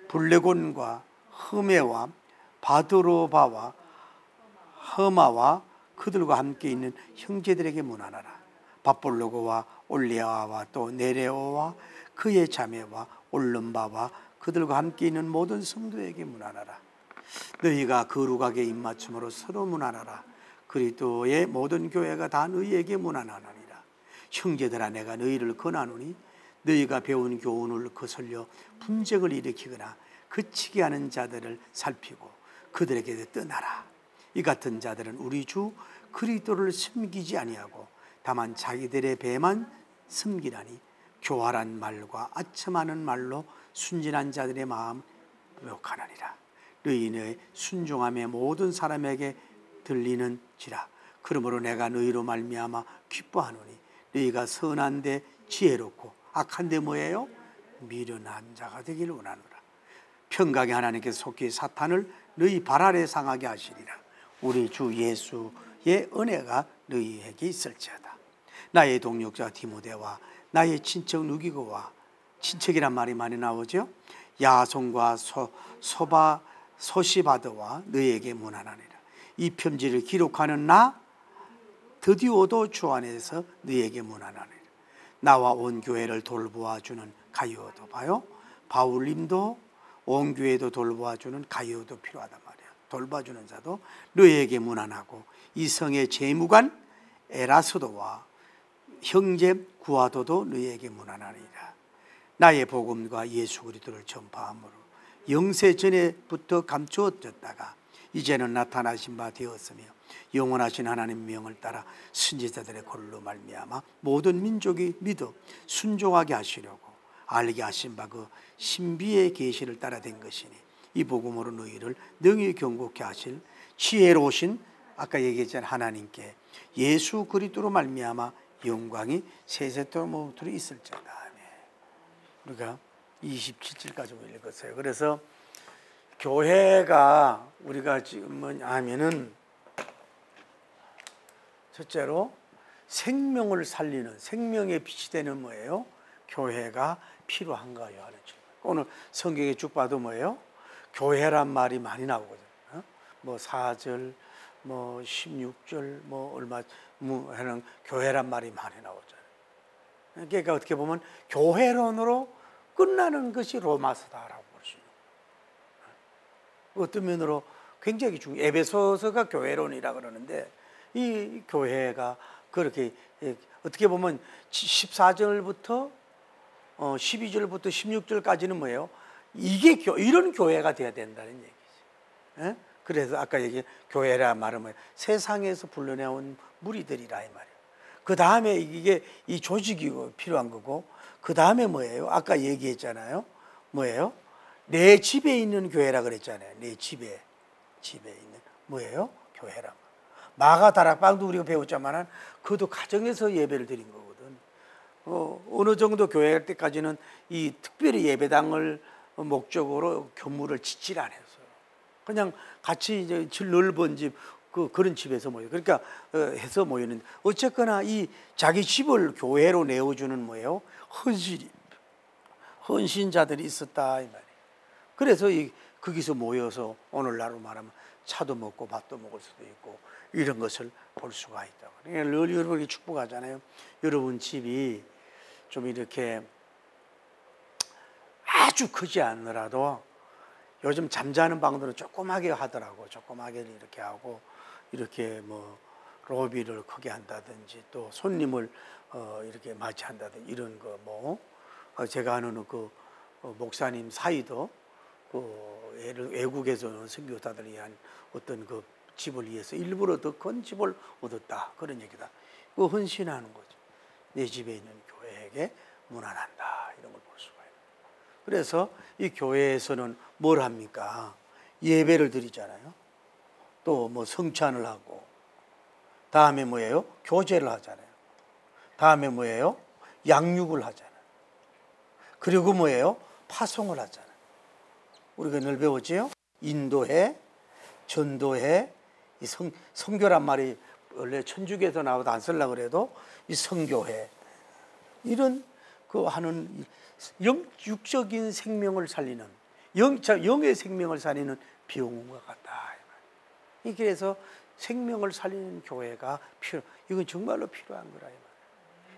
Speaker 1: 블레곤과 흐메와 바드로바와 허마와 그들과 함께 있는 형제들에게 문안하라. 바볼로고와 올리아와 또 네레오와 그의 자매와 올름바와 그들과 함께 있는 모든 성도에게 문안하라. 너희가 거룩하게 입맞춤으로 서로 문안하라. 그리스도의 모든 교회가 다 너희에게 문안하나니라. 형제들아, 내가 너희를 권하노니 너희가 배운 교훈을 거슬려 분쟁을 일으키거나 그치게 하는 자들을 살피고 그들에게 떠나라. 이 같은 자들은 우리 주 그리스도를 섬기지 아니하고 다만 자기들의 배만 섬기라니 교활한 말과 아첨하는 말로 순진한 자들의 마음 욕하나니라. 너희의 순종함에 모든 사람에게 들리는지라. 그러므로 내가 너희로 말미암아 기뻐하노니 너희가 선한데 지혜롭고 악한데 뭐예요? 미련한 자가 되기를 원하노라. 평강의 하나님께서 속히 사탄을 너희 발 아래 상하게 하시리라. 우리 주 예수의 은혜가 너희에게 있을지어다. 나의 동역자 디모데와 나의 친척 누기고와, 친척이란 말이 많이 나오죠. 야손과 소시바드와 너희에게 문안하니라. 이 편지를 기록하는 나 드디오도 주 안에서 너희에게 문안하니라. 나와 온 교회를 돌보아주는 가이오도, 봐요, 바울님도 온 교회도 돌보아주는 가이오도 필요하단 말이야. 돌봐주는 자도 너희에게 문안하고, 이 성의 재무관 에라스도와 형제 구아도도 너희에게 문안하니라. 나의 복음과 예수 그리스도를 전파함으로 영세 전에부터 감추어졌다가 이제는 나타나신 바 되었으며, 영원하신 하나님 명을 따라 선지자들의 글로 말미암아 모든 민족이 믿어 순종하게 하시려고 알게 하신 바 그 신비의 계시를 따라 된 것이니, 이 복음으로 너희를 능히 경고케 하실 지혜로우신, 아까 얘기했잖아요, 하나님께 예수 그리스도로 말미암아 영광이 세세토록 모두로 있을지어다. 우리가 27절까지 읽었어요. 그래서 교회가 우리가 지금 뭐냐 하면은, 첫째로 생명을 살리는, 생명의 빛이 되는 뭐예요? 교회가 필요한가요? 하는 질문. 오늘 성경에 쭉 봐도 뭐예요? 교회란 말이 많이 나오거든요. 뭐 4절, 뭐 16절, 뭐 얼마 하는 교회란 말이 많이 나오잖아요. 그러니까 어떻게 보면 교회론으로 끝나는 것이 로마서다라고 볼 수 있는, 어떤 면으로 굉장히 중요해요. 에베소서가 교회론이라 그러는데, 이 교회가 그렇게 어떻게 보면 14절부터 12절부터 16절까지는 뭐예요? 이게 이런 교회가 돼야 된다는 얘기죠. 그래서 아까 얘기한 교회라 말은 뭐예요? 세상에서 불러내온 무리들이라 이 말이에요. 그 다음에 이게 이 조직이 필요한 거고, 그 다음에 뭐예요? 아까 얘기했잖아요. 뭐예요? 내 집에 있는 교회라 그랬잖아요. 내 집에 있는 뭐예요? 교회라. 마가 다락방도 우리가 배웠지만은 그것도 가정에서 예배를 드린 거거든. 어느 정도 교회 할 때까지는 이 특별히 예배당을 목적으로 건물을 짓질 않았어요. 그냥 같이 이제 넓은 집, 그런 집에서 모여. 그러니까 해서 모이는. 어쨌거나 이 자기 집을 교회로 내어주는 뭐예요? 헌신자들이 있었다 이 말이에요. 그래서 거기서 모여서 오늘날로 말하면 차도 먹고 밥도 먹을 수도 있고 이런 것을 볼 수가 있다. 그러니까 늘 여러분이 축복하잖아요. 여러분 집이 좀 이렇게 아주 크지 않더라도 요즘 잠자는 방들은 조그맣게 하더라고. 조그맣게 이렇게 하고, 이렇게 뭐 로비를 크게 한다든지, 또 손님을 이렇게 맞이한다든지, 이런 거 뭐 제가 아는 그 목사님 사이도 그 외국에서 선교사들이 위한 어떤 그 집을 위해서 일부러 더 큰 집을 얻었다, 그런 얘기다. 그 헌신하는 거죠. 내 집에 있는 교회에게 문안한다, 이런 걸 볼 수가 있어요. 그래서 이 교회에서는 뭘 합니까? 예배를 드리잖아요. 또 뭐 성찬을 하고, 다음에 뭐예요? 교제를 하잖아요. 다음에 뭐예요? 양육을 하잖아요. 그리고 뭐예요? 파송을 하잖아요. 우리가 늘 배웠지요? 인도해, 전도해, 이 성교란 말이 원래 천주교에서 나와도 안 쓰려고 그래도 이 성교해, 이런 그 하는 육적인 생명을 살리는, 영의 생명을 살리는 병원과 같다. 그래서 생명을 살리는 교회가 이건 정말로 필요한 거라.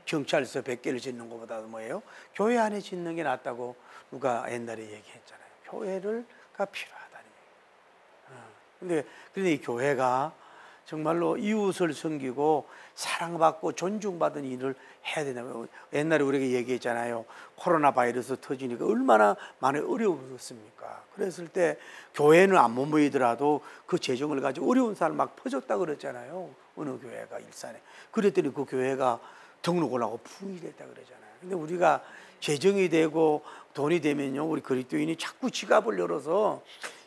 Speaker 1: 경찰서 100개를 짓는 것보다도 뭐예요? 교회 안에 짓는 게 낫다고 누가 옛날에 얘기했잖아요. 교회가 필요하다는 얘기예요. 근데 이 교회가 정말로 이웃을 섬기고 사랑받고 존중받은 일을 해야 된다면, 옛날에 우리가 얘기했잖아요. 코로나 바이러스 터지니까 얼마나 많이 어려웠습니까? 그랬을 때 교회는 안 모이더라도 그 재정을 가지고 어려운 사람 막 퍼졌다 그랬잖아요. 어느 교회가 일산에. 그랬더니 그 교회가 등록을 하고 풍이됐다 그러잖아요. 근데 우리가 재정이 되고 돈이 되면요, 우리 그리스도인이 자꾸 지갑을 열어서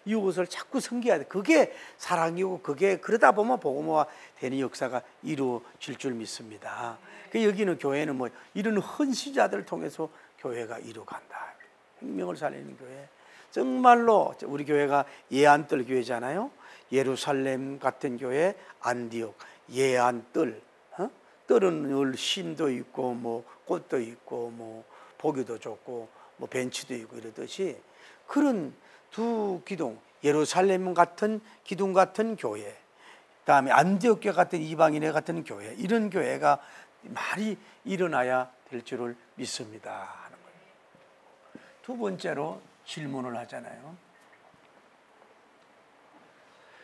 Speaker 1: 이것을 자꾸 섬겨야 돼. 그게 사랑이고 그게 그러다 보면 복음화 되는 역사가 이루어질 줄 믿습니다. 그 여기는 교회는 뭐 이런 헌신자들을 통해서 교회가 이루어간다. 생명을 살리는 교회. 정말로 우리 교회가 예안뜰 교회잖아요. 예루살렘 같은 교회, 안디옥, 예안뜰. 뜰은 늘 심도 있고 뭐 꽃도 있고 뭐 보기도 좋고 뭐 벤치도 있고 이러듯이 그런 두 기둥, 예루살렘 같은 기둥 같은 교회, 그다음에 안디옥 교회 같은 이방인회 같은 교회, 이런 교회가 많이 일어나야 될 줄을 믿습니다 하는 거예요. 두 번째로 질문을 하잖아요.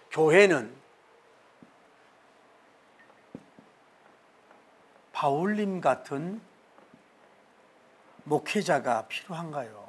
Speaker 1: 교회는 바울님 같은 목회자가 필요한가요?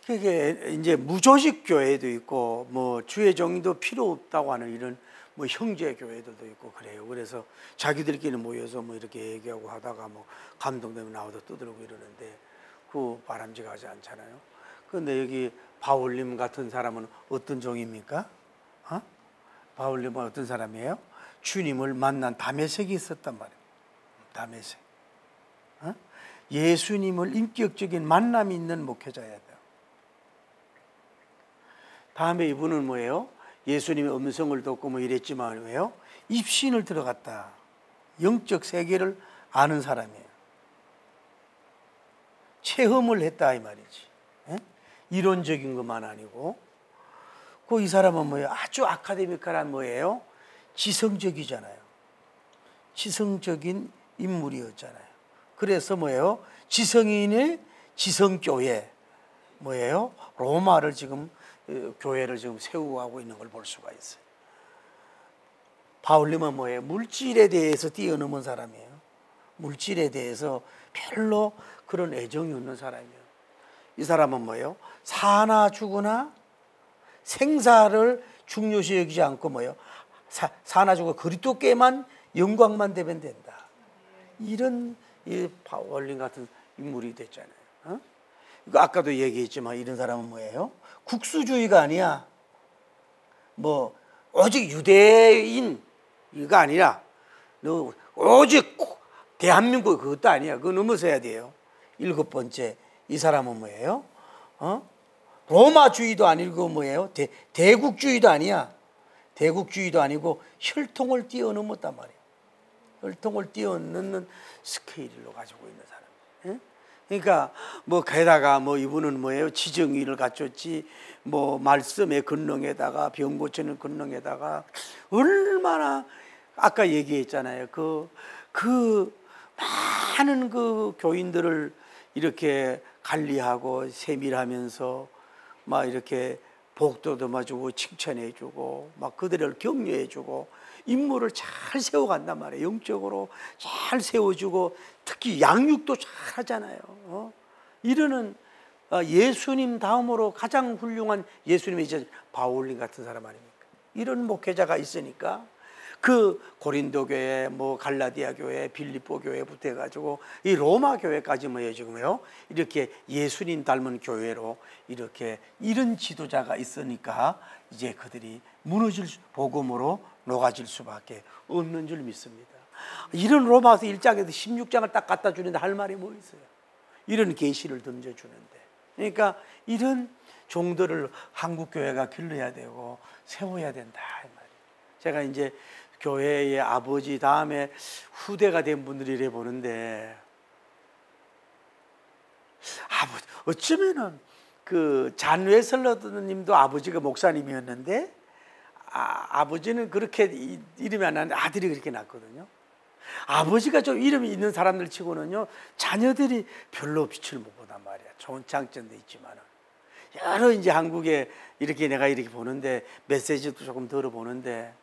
Speaker 1: 그게 이제 무조직 교회도 있고 뭐 주의 종도 필요 없다고 하는 이런 뭐 형제 교회들도 있고 그래요. 그래서 자기들끼리 모여서 뭐 이렇게 얘기하고 하다가 뭐 감동되면 나와서 떠들고 이러는데 그 바람직하지 않잖아요. 그런데 여기 바울님 같은 사람은 어떤 종입니까? 바울님은 어떤 사람이에요? 주님을 만난 다메섹이 있었단 말이에요. 다메섹. 예수님을 인격적인 만남이 있는 목회자여야 돼요. 다음에 이분은 뭐예요? 예수님의 음성을 듣고 뭐 이랬지만 왜요? 입신을 들어갔다. 영적 세계를 아는 사람이에요. 체험을 했다 이 말이지. 이론적인 것만 아니고. 그 이 사람은 뭐예요? 아주 아카데미컬한 뭐예요? 지성적이잖아요. 지성적인 인물이었잖아요. 그래서 뭐예요? 지성인의 지성교회 뭐예요? 로마를 지금 교회를 지금 세우고 가고 있는 걸 볼 수가 있어요. 바울님은 뭐예요? 물질에 대해서 뛰어넘은 사람이에요. 물질에 대해서 별로 그런 애정이 없는 사람이에요. 이 사람은 뭐예요? 사나 죽으나 생사를 중요시 여기지 않고 뭐예요? 사나 죽어 그리스도께만 영광만 되면 된다. 이런 바울님 같은 인물이 됐잖아요. 이거 아까도 얘기했지만 이런 사람은 뭐예요? 국수주의가 아니야. 뭐 오직 유대인 이거 아니라 너 오직 대한민국 그것도 아니야. 그거 넘어서야 돼요. 7번째 이 사람은 뭐예요? 로마주의도 아니고 뭐예요? 대국주의도 아니야. 대국주의도 아니고 혈통을 뛰어넘었단 말이에요. 혈통을 뛰어넘는 스케일로 가지고 있는 사람. 그러니까 뭐 게다가 뭐 이분은 뭐예요? 지정의를 갖췄지. 뭐 말씀의 권능에다가 병 고치는 권능에다가 얼마나 아까 얘기했잖아요. 그 많은 그 교인들을 이렇게 관리하고 세밀하면서 막 이렇게 복도도 마주고 칭찬해주고 막 그들을 격려해주고 인물을 잘 세워간단 말이에요. 영적으로 잘 세워주고 특히 양육도 잘 하잖아요. 이러는 예수님 다음으로 가장 훌륭한 예수님이 이제 바울님 같은 사람 아닙니까? 이런 목회자가 있으니까 그 고린도 교회, 뭐 갈라디아 교회, 빌립보 교회부터 해가지고 이 로마 교회까지 뭐예요 지금요? 이렇게 예수님 닮은 교회로 이렇게 이런 지도자가 있으니까 이제 그들이 복음으로 녹아질 수밖에 없는 줄 믿습니다. 이런 로마서 1장에서 16장을 딱 갖다 주는데 할 말이 뭐 있어요? 이런 계시를 던져주는데. 그러니까 이런 종들을 한국 교회가 길러야 되고 세워야 된다 이 말이에요. 제가 이제 교회의 아버지 다음에 후대가 된 분들이 이래 보는데 어쩌면은 그 잔 웨슬러님도 아버지가 목사님이었는데 아버지는 그렇게 이름이 안 나는데 아들이 그렇게 났거든요. 아버지가 좀 이름이 있는 사람들 치고는요 자녀들이 별로 빛을 못 보단 말이야. 좋은 장점도 있지만은 여러 이제 한국에 이렇게 내가 이렇게 보는데 메시지도 조금 들어보는데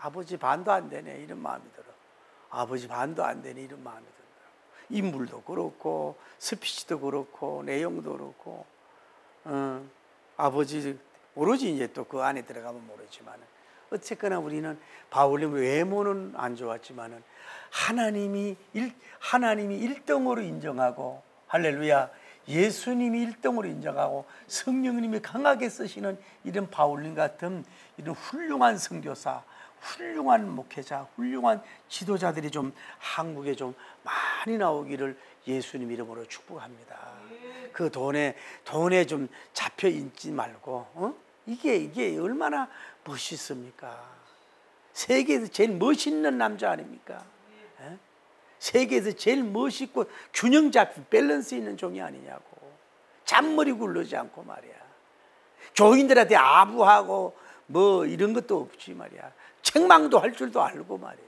Speaker 1: 아버지 반도 안 되네 이런 마음이 들어. 아버지 반도 안 되네 이런 마음이 들어. 인물도 그렇고 스피치도 그렇고 내용도 그렇고 아버지 오로지 이제 또 그 안에 들어가면 모르지만 어쨌거나 우리는 바울님 외모는 안 좋았지만은 하나님이 1등으로 인정하고, 할렐루야, 예수님이 1등으로 인정하고 성령님이 강하게 쓰시는 이런 바울님 같은 이런 훌륭한 선교사, 훌륭한 목회자, 훌륭한 지도자들이 좀 한국에 좀 많이 나오기를 예수님 이름으로 축복합니다. 그 돈에 좀 잡혀 있지 말고, 이게 얼마나 멋있습니까? 세계에서 제일 멋있는 남자 아닙니까? 세계에서 제일 멋있고 균형 잡힌 밸런스 있는 종이 아니냐고. 잔머리 굴르지 않고 말이야. 교인들한테 아부하고 뭐 이런 것도 없지 말이야. 책망도 할 줄도 알고 말이야.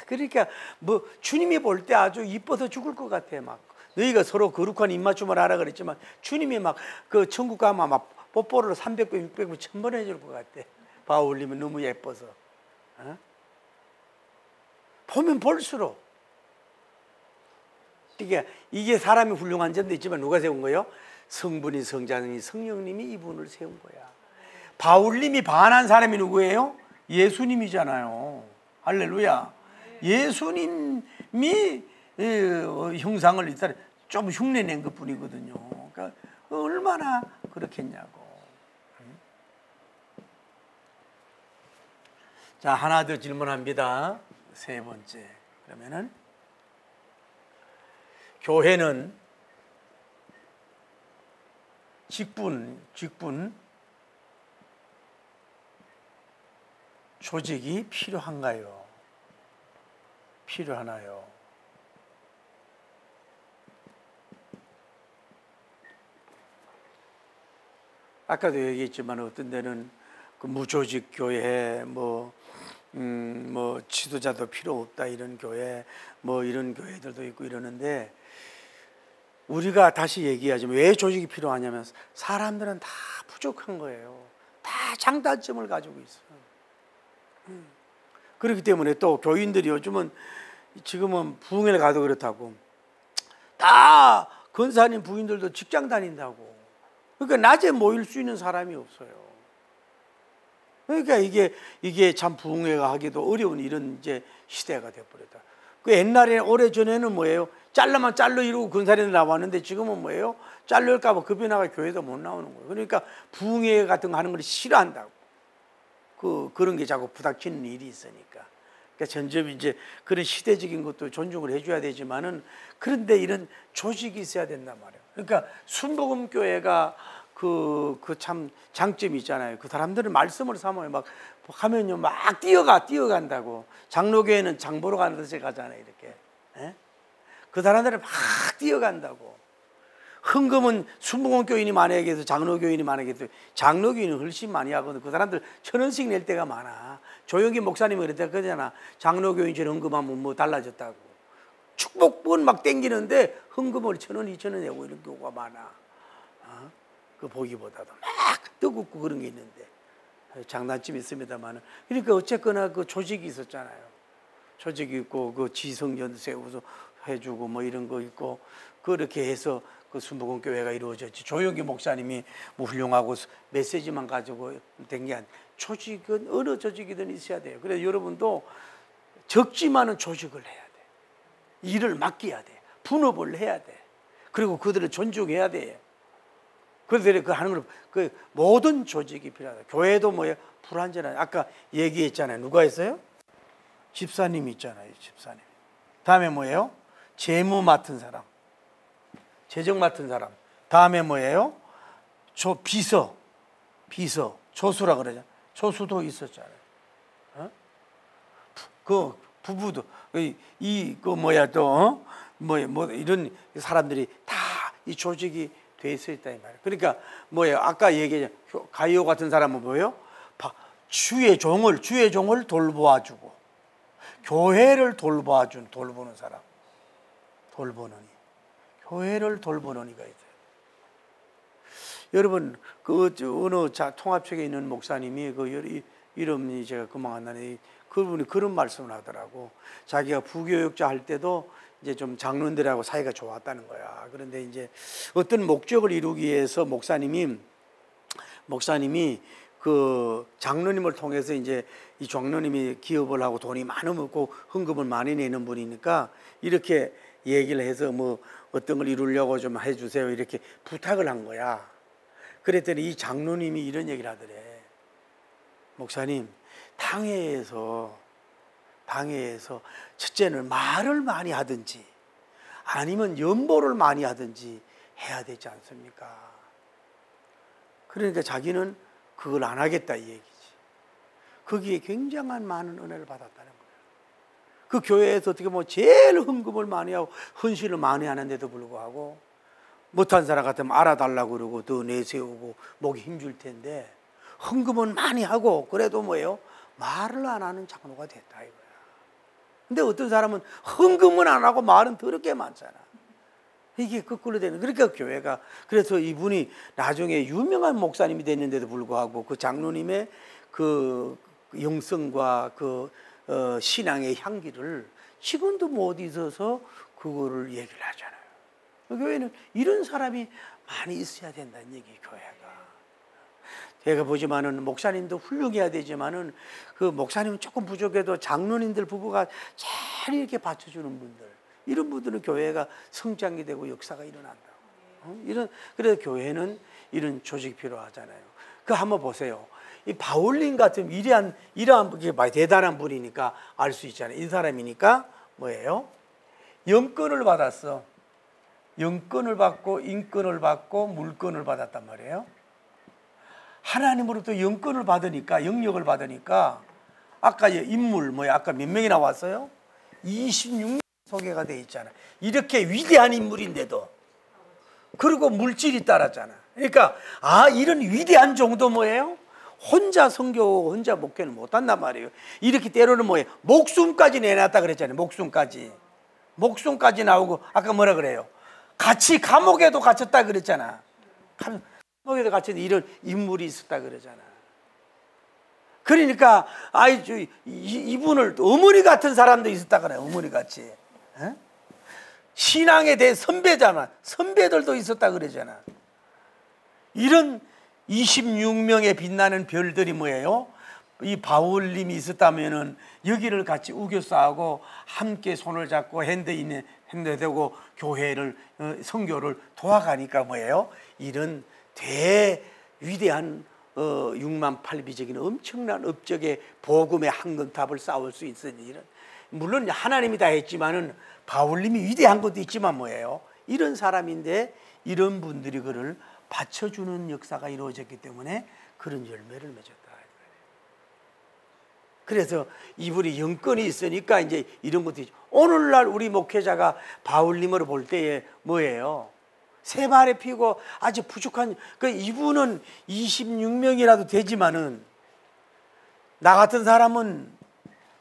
Speaker 1: 그러니까 뭐 주님이 볼 때 아주 이뻐서 죽을 것 같아. 막 너희가 서로 거룩한 입맞춤을 하라 그랬지만 주님이 막 그 천국 가면 막 뽀뽀를 300번, 600번, 1000번 해줄 것 같아. 바울님은 너무 예뻐서. 보면 볼수록 이게 사람이 훌륭한 점도 있지만 누가 세운 거예요? 성분이, 성자님이, 성령님이 이분을 세운 거야. 바울님이 반한 사람이 누구예요? 예수님이잖아요. 할렐루야. 예수님이 형상을 일단 좀 흉내낸 것 뿐이거든요. 그러니까 얼마나 그렇겠냐고. 자, 하나 더 질문합니다. 세 번째. 그러면은 교회는 직분 조직이 필요한가요? 필요하나요? 아까도 얘기했지만 어떤 데는 그 무조직 교회, 뭐 지도자도 필요 없다 이런 교회, 뭐 이런 교회들도 있고 이러는데, 우리가 다시 얘기하자면 왜 조직이 필요하냐면 사람들은 다 부족한 거예요. 다 장단점을 가지고 있어요. 그렇기 때문에 또 교인들이 요즘은 지금은 부흥회를 가도 그렇다고 다 권사님 부인들도 직장 다닌다고. 그러니까 낮에 모일 수 있는 사람이 없어요. 그러니까 이게 참 부흥회가 하기도 어려운 이런 이제 시대가 돼버렸다. 그 옛날에 오래전에는 뭐예요? 잘라만 잘로 이루고 권사님들 나왔는데 지금은 뭐예요? 잘릴까봐 급히 나가 교회도 못 나오는 거예요. 그러니까 부흥회 같은 거 하는 걸 싫어한다고. 그런 게 자꾸 부닥치는 일이 있으니까. 그러니까 점점 이제 그런 시대적인 것도 존중을 해줘야 되지만은, 그런데 이런 조직이 있어야 된단 말이에요. 그러니까 순복음교회가 그 참 장점이 있잖아요. 그 사람들은 말씀을 삼아요. 막 하면요 막 뛰어간다고. 장로교회는 장 보러 가는 듯이 가잖아요. 이렇게. 그 사람들은 막 뛰어간다고. 헌금은 순복음교인이 만약에 해서 장로교인이 만약에 해서 장로교인은 훨씬 많이 하거든. 그 사람들 1000원씩 낼 때가 많아. 조영기 목사님이 그랬다 그러잖아. 장로교인처럼 헌금하면 뭐 달라졌다고. 축복본 막 땡기는데 헌금을 1000원, 2000원 내고 이런 경우가 많아. 그 보기보다도 막 뜨겁고 그런 게 있는데 장단점이 있습니다만, 그러니까 어쨌거나 그 조직이 있었잖아요. 조직이 있고 그 지성연 세워서 해주고 뭐 이런 거 있고, 그렇게 해서 그 순복음교회가 이루어졌지. 조영기 목사님이 뭐 훌륭하고 메시지만 가지고 된 게 아니라 조직은 어느 조직이든 있어야 돼요. 그래서 여러분도 적지만은 조직을 해야 돼. 일을 맡겨야 돼. 분업을 해야 돼. 그리고 그들을 존중해야 돼. 그들이 그 하는 걸, 그 모든 조직이 필요하다. 교회도 뭐예요? 불완전한. 아까 얘기했잖아요. 누가 했어요? 집사님이 있잖아요. 집사님. 다음에 뭐예요? 재무 맡은 사람, 재정 맡은 사람. 다음에 뭐예요? 비서, 조수라 그러죠. 조수도 있었잖아요. 그 부부도 뭐 이런 사람들이 다 이 조직이 돼 있었다 이 말이에요. 그러니까 뭐예요? 아까 얘기했죠. 가이오 같은 사람은 뭐예요? 주의 종을 돌보아주고 교회를 돌보는 사람. 돌보는 이. 교회를 돌보는 이가 있어요. 여러분 그 어느 통합책에 있는 목사님이 그 이름이 제가 금방 안 나네. 그분이 그런 말씀을 하더라고. 자기가 부교육자 할 때도 이제 좀 장로들하고 사이가 좋았다는 거야. 그런데 이제 어떤 목적을 이루기 위해서 목사님이 그 장로님을 통해서 이제 이 장로님이 기업을 하고 돈이 많으고 헌금을 많이 내는 분이니까 이렇게 얘기를 해서 뭐 어떤 걸 이루려고 좀 해주세요 이렇게 부탁을 한 거야. 그랬더니 이 장로님이 이런 얘기를 하더래. 목사님, 당회에서 첫째는 말을 많이 하든지 아니면 연보를 많이 하든지 해야 되지 않습니까? 그러니까 자기는 그걸 안 하겠다 이 얘기지. 거기에 굉장한 많은 은혜를 받았다는 거예요. 그 교회에서 어떻게 보면 제일 헌금을 많이 하고 헌신을 많이 하는데도 불구하고 못한 사람 같으면 알아달라고 그러고 더 내세우고 목에 힘줄 텐데 헌금은 많이 하고 그래도 뭐예요? 말을 안 하는 장로가 됐다 이거야. 근데 어떤 사람은 헌금은 안 하고 말은 더럽게 많잖아. 이게 거꾸로 되는. 그러니까 교회가, 그래서 이분이 나중에 유명한 목사님이 됐는데도 불구하고 그 장로님의 그 영성과 그 신앙의 향기를 지금도 못 잊어서 그거를 얘기를 하잖아요. 교회는 이런 사람이 많이 있어야 된다는 얘기, 교회가. 제가 보지만은 목사님도 훌륭해야 되지만은 그 목사님은 조금 부족해도 장로님들 부부가 잘 이렇게 받쳐주는 분들, 이런 분들은 교회가 성장이 되고 역사가 일어난다. 그래서 교회는 이런 조직이 필요하잖아요. 그 한번 보세요. 이 바울님 같은 이러한 대단한 분이니까 알 수 있잖아요. 이 사람이니까 뭐예요? 영권을 받았어. 영권을 받고 인권을 받고 물권을 받았단 말이에요. 하나님으로부터 영권을 받으니까, 영역을 받으니까 아까 인물 아까 몇 명이 나왔어요? 26명 소개가 돼 있잖아. 이렇게 위대한 인물인데도. 그리고 물질이 따랐잖아. 그러니까 이런 위대한 정도 뭐예요? 혼자 선교, 혼자 목회는 못한단 말이에요. 이렇게 때로는 뭐예요? 목숨까지 내놨다 그랬잖아요. 목숨까지 나오고 아까 뭐라 그래요? 같이 감옥에도 갇혔다 그랬잖아. 감옥에도 갇혔는데 이런 인물이 있었다 그러잖아. 그러니까 이분을 어머니 같은 사람도 있었다 그래요. 어머니 같이. 신앙에 대해 선배잖아. 선배들도 있었다 그러잖아. 이런 26명의 빛나는 별들이 뭐예요? 이 바울님이 있었다면은 여기를 같이 우겨싸고 함께 손을 잡고 핸드되고 교회를 선교를 도와가니까 뭐예요? 이런 위대한 6만 8비적인 엄청난 업적의 복음의 한건탑을 쌓을 수 있으니 이런, 물론 하나님이 다 했지만은 바울님이 위대한 것도 있지만 뭐예요? 이런 사람인데 이런 분들이 그를 받쳐주는 역사가 이루어졌기 때문에 그런 열매를 맺었다. 그래서 이분이 영권이 있으니까 이제 이런 것도 있죠. 오늘날 우리 목회자가 바울님으로 볼 때에 뭐예요? 세 발에 피고 아주 부족한, 이분은 26명이라도 되지만은 나 같은 사람은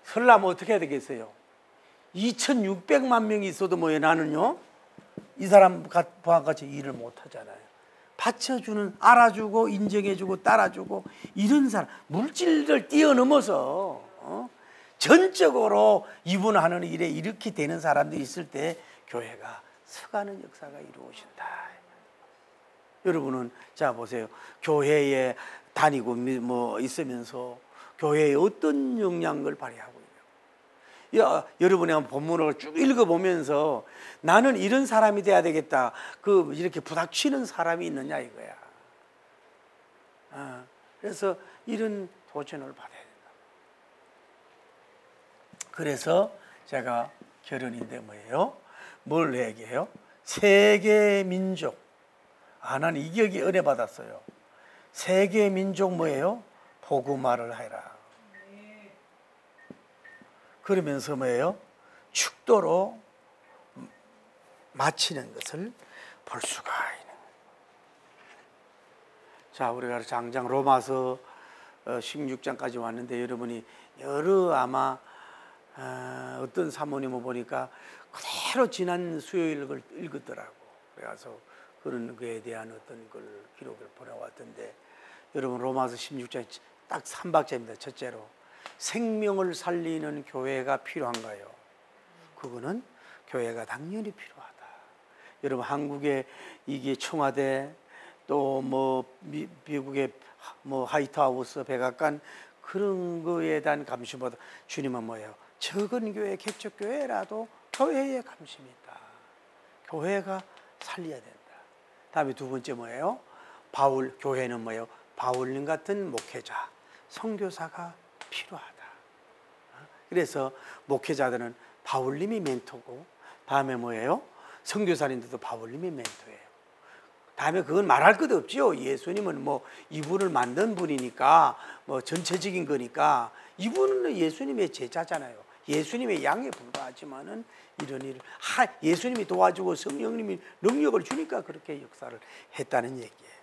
Speaker 1: 설라면 어떻게 해야 되겠어요? 2600만 명이 있어도 뭐예요? 나는요 이 사람 같이 일을 못 하잖아요. 받쳐주는, 알아주고 인정해주고 따라주고 이런 사람, 물질을 뛰어넘어서 전적으로 이분 하는 일에 이렇게 되는 사람들이 있을 때 교회가 서가는 역사가 이루어진다. 여러분은 자 보세요. 교회에 다니고 있으면서 교회에 어떤 영향을 발휘하고 있냐. 여러분이 한번 본문을 쭉 읽어보면서 나는 이런 사람이 돼야 되겠다. 이렇게 부닥치는 사람이 있느냐 이거야. 그래서 이런 도전을 받아야 된다. 그래서 제가 결론인데 뭐예요? 뭘 얘기해요? 세계 민족. 나는 이 기억이 은혜 받았어요. 세계 민족 뭐예요? 복음화를 해라. 그러면서 뭐예요? 축도로 마치는 것을 볼 수가 있는. 자, 우리가 장장 로마서 16장까지 왔는데 여러분이 여러 아마 어떤 사모님을 보니까 그대로 지난 수요일 걸 읽었더라고. 그래서 그런 거에 대한 어떤 걸 기록을 보내왔던데 여러분 로마서 16장 딱 3박자입니다. 첫째로 생명을 살리는 교회가 필요한가요? 그거는 교회가 당연히 필요하다. 여러분 한국에 이게 청와대 또 미국의 뭐 화이트하우스, 백악관 그런 거에 대한 관심보다 주님은 뭐예요? 적은 교회, 개척교회라도 교회에 관심이 있다. 교회가 살려야 된다. 다음에 두 번째 뭐예요? 교회는 뭐예요? 바울님 같은 목회자, 선교사가 필요하다. 그래서 목회자들은 바울님이 멘토고, 다음에 뭐예요? 선교사님들도 바울님이 멘토예요. 다음에 그건 말할 것도 없지요. 예수님은 뭐 이분을 만든 분이니까, 뭐 전체적인 거니까, 이분은 예수님의 제자잖아요. 예수님의 양에 불과하지만은 이런 일을 예수님이 도와주고 성령님이 능력을 주니까 그렇게 역사를 했다는 얘기예요.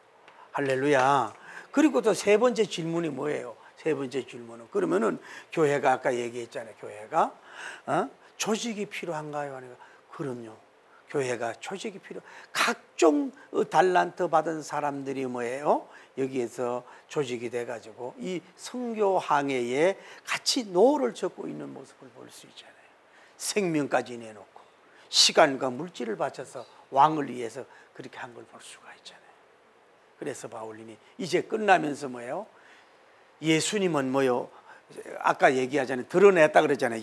Speaker 1: 할렐루야. 그리고 또 세 번째 질문이 뭐예요? 세 번째 질문은, 그러면은 교회가 아까 얘기했잖아요. 교회가 조직이 필요한가요? 아니면 그럼요. 교회가 조직이 각종 달란트 받은 사람들이 뭐예요? 여기에서 조직이 돼가지고 이 선교 항해에 같이 노를 젓고 있는 모습을 볼 수 있잖아요. 생명까지 내놓고 시간과 물질을 바쳐서 왕을 위해서 그렇게 한 걸 볼 수가 있잖아요. 그래서 바울님이 이제 끝나면서 뭐예요? 예수님은 뭐요? 아까 얘기하잖아요. 드러냈다 그랬잖아요.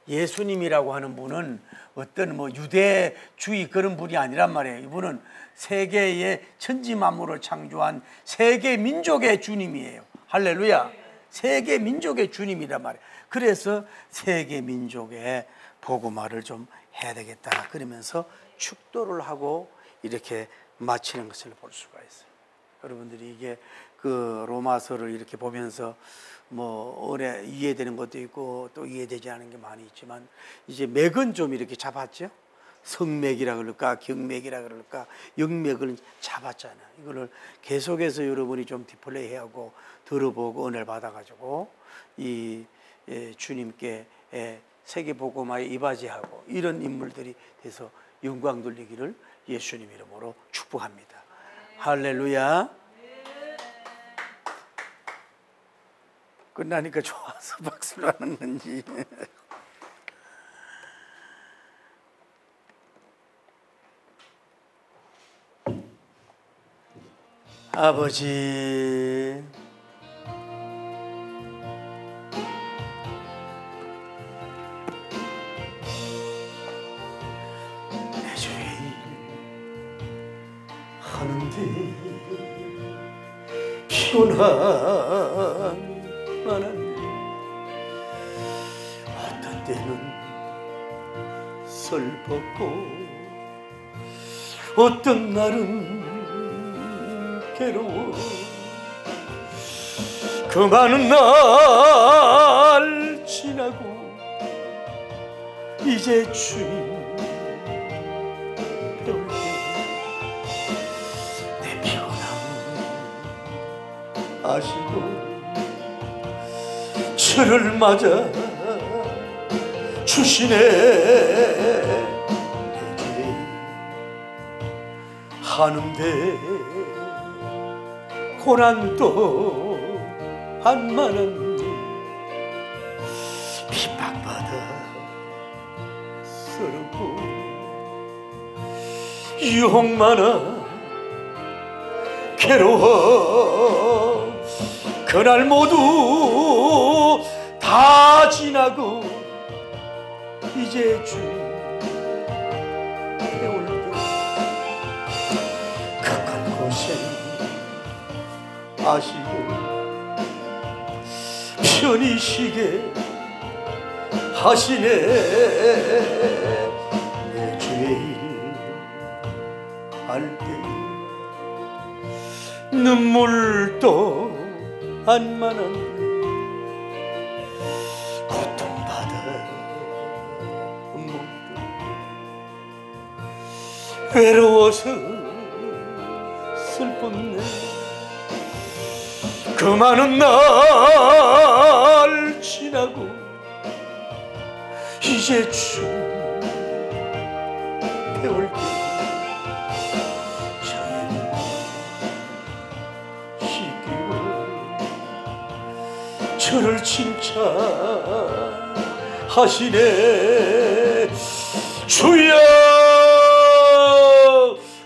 Speaker 1: 예수님이라고 하는 분은 어떤 뭐 유대주의 그런 분이 아니란 말이에요. 이분은 세계의 천지 만물을 창조한 세계 민족의 주님이에요. 할렐루야. 세계 민족의 주님이란 말이에요. 그래서 세계 민족의 복음화를 좀 해야 되겠다. 그러면서 축도를 하고 이렇게 마치는 것을 볼 수가 있어요. 여러분들이 이게 그 로마서를 이렇게 보면서 뭐 오래 이해되는 것도 있고 또 이해되지 않은 게 많이 있지만, 이제 맥은 좀 이렇게 잡았죠. 성맥이라 그럴까, 경맥이라 그럴까, 영맥을 잡았잖아요. 이거를 계속해서 여러분이 좀 디플레이하고 들어보고 은혜를 받아가지고 이 주님께 세계 복음화에 이바지하고 이런 인물들이 돼서 영광 돌리기를 예수님 이름으로 축복합니다. 할렐루야. 끝나니까 좋아서 박수를 하는 건지. 아버지, 내 죄인 하는데 피곤한 만한 어떤 때는 슬펐고 어떤 날은 괴로워. 그 많은 날 지나고 이제 주님 배울 때내 피곤함 아시고 주를 맞아 주시네. 내 죄 하는데 고난도 한만한 핍박받아 서럽고 유혹 많아 괴로워. 그날 모두 다 지나고 이제 주 배울 때 극한 고생 아시고 편히 쉬게 하시네. 내 죄인 할 때 눈물도 안 많은데 고통받아 몸도 외로워서 슬펐네. 그 많은 날 지나고 이제 주 배울 때 저를 칭찬하시네. 주여,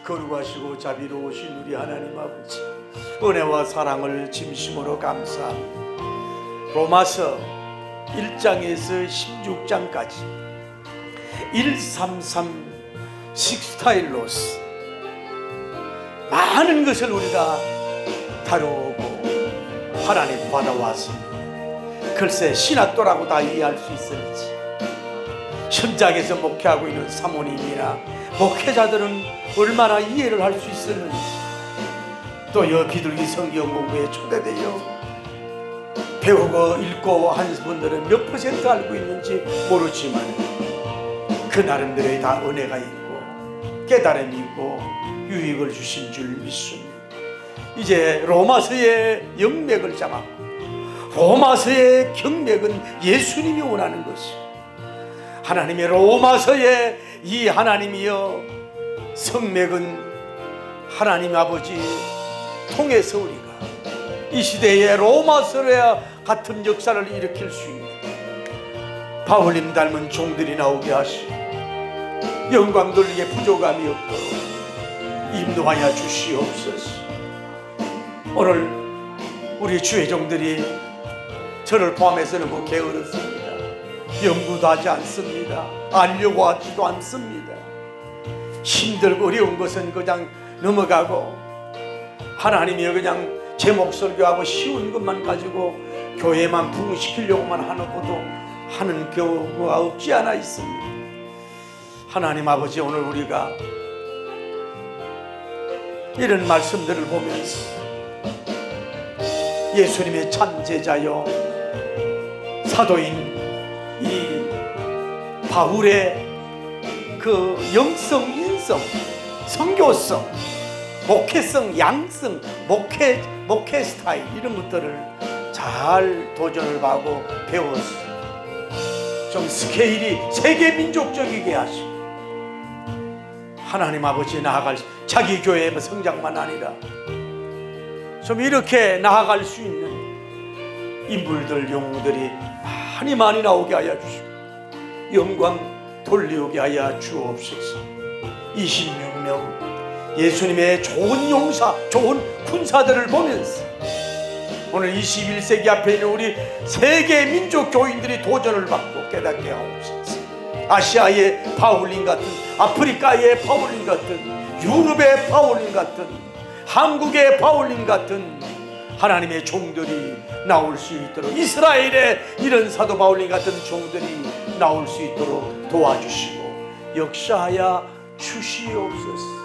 Speaker 1: 거룩하시고 자비로우신 우리 하나님 아버지, 은혜와 사랑을 진심으로 감사합니다. 로마서 1장에서 16장까지 133 식스타일로스 많은 것을 우리가 다루고 하나님 받아왔습니다. 글쎄 신학도라고 다 이해할 수 있을지, 현장에서 목회하고 있는 사모님이나 목회자들은 얼마나 이해를 할 수 있었는지, 또 비둘기 성경 공부에 초대되어 배우고 읽고 하는 분들은 몇 퍼센트 알고 있는지 모르지만 그 나름대로의 다 은혜가 있고 깨달음이 있고 유익을 주신 줄 믿습니다. 이제 로마서의 영맥을 잡았고, 로마서의 경맥은 예수님이 원하는 것이고, 하나님의 로마서의 이 하나님이여 성맥은 하나님 아버지 통해서 우리가 이 시대에 로마서와 같은 역사를 일으킬 수 있는 바울님 닮은 종들이 나오게 하시고 영광 돌리게 부족함이 없도록 인도하여 주시옵소서. 오늘 우리 주의 종들이 저를 포함해서는 뭐 게으르습니다. 연구도 하지 않습니다. 알려고 하지도 않습니다. 힘들고 어려운 것은 그냥 넘어가고, 하나님이 그냥 제목 설교하고 쉬운 것만 가지고 교회만 부흥시키려고만 하는 경우가 없지 않아 있습니다. 하나님 아버지, 오늘 우리가 이런 말씀들을 보면서 예수님의 참 제자요 사도인 이 바울의 그 영성, 인성, 선교성, 목회성, 양성, 목회 스타일 이런 것들을 잘 도전을 하고 배워서 좀 스케일이 세계 민족적이게 하시고, 하나님 아버지 나아갈 자기 교회의 성장만 아니라 좀 이렇게 나아갈 수 있는 인물들, 영웅들이 많이 나오게 하여 주시고 영광 돌리게 하여 주옵소서. 26명 예수님의 좋은 용사, 좋은 군사들을 보면서 오늘 21세기 앞에 있는 우리 세계 민족 교인들이 도전을 받고 깨닫게 하옵소서. 아시아의 바울님 같은, 아프리카의 바울님 같은, 유럽의 바울님 같은, 한국의 바울님 같은 하나님의 종들이 나올 수 있도록, 이스라엘의 이런 사도 바울님 같은 종들이 나올 수 있도록 도와주시고 역사하여 주시옵소서.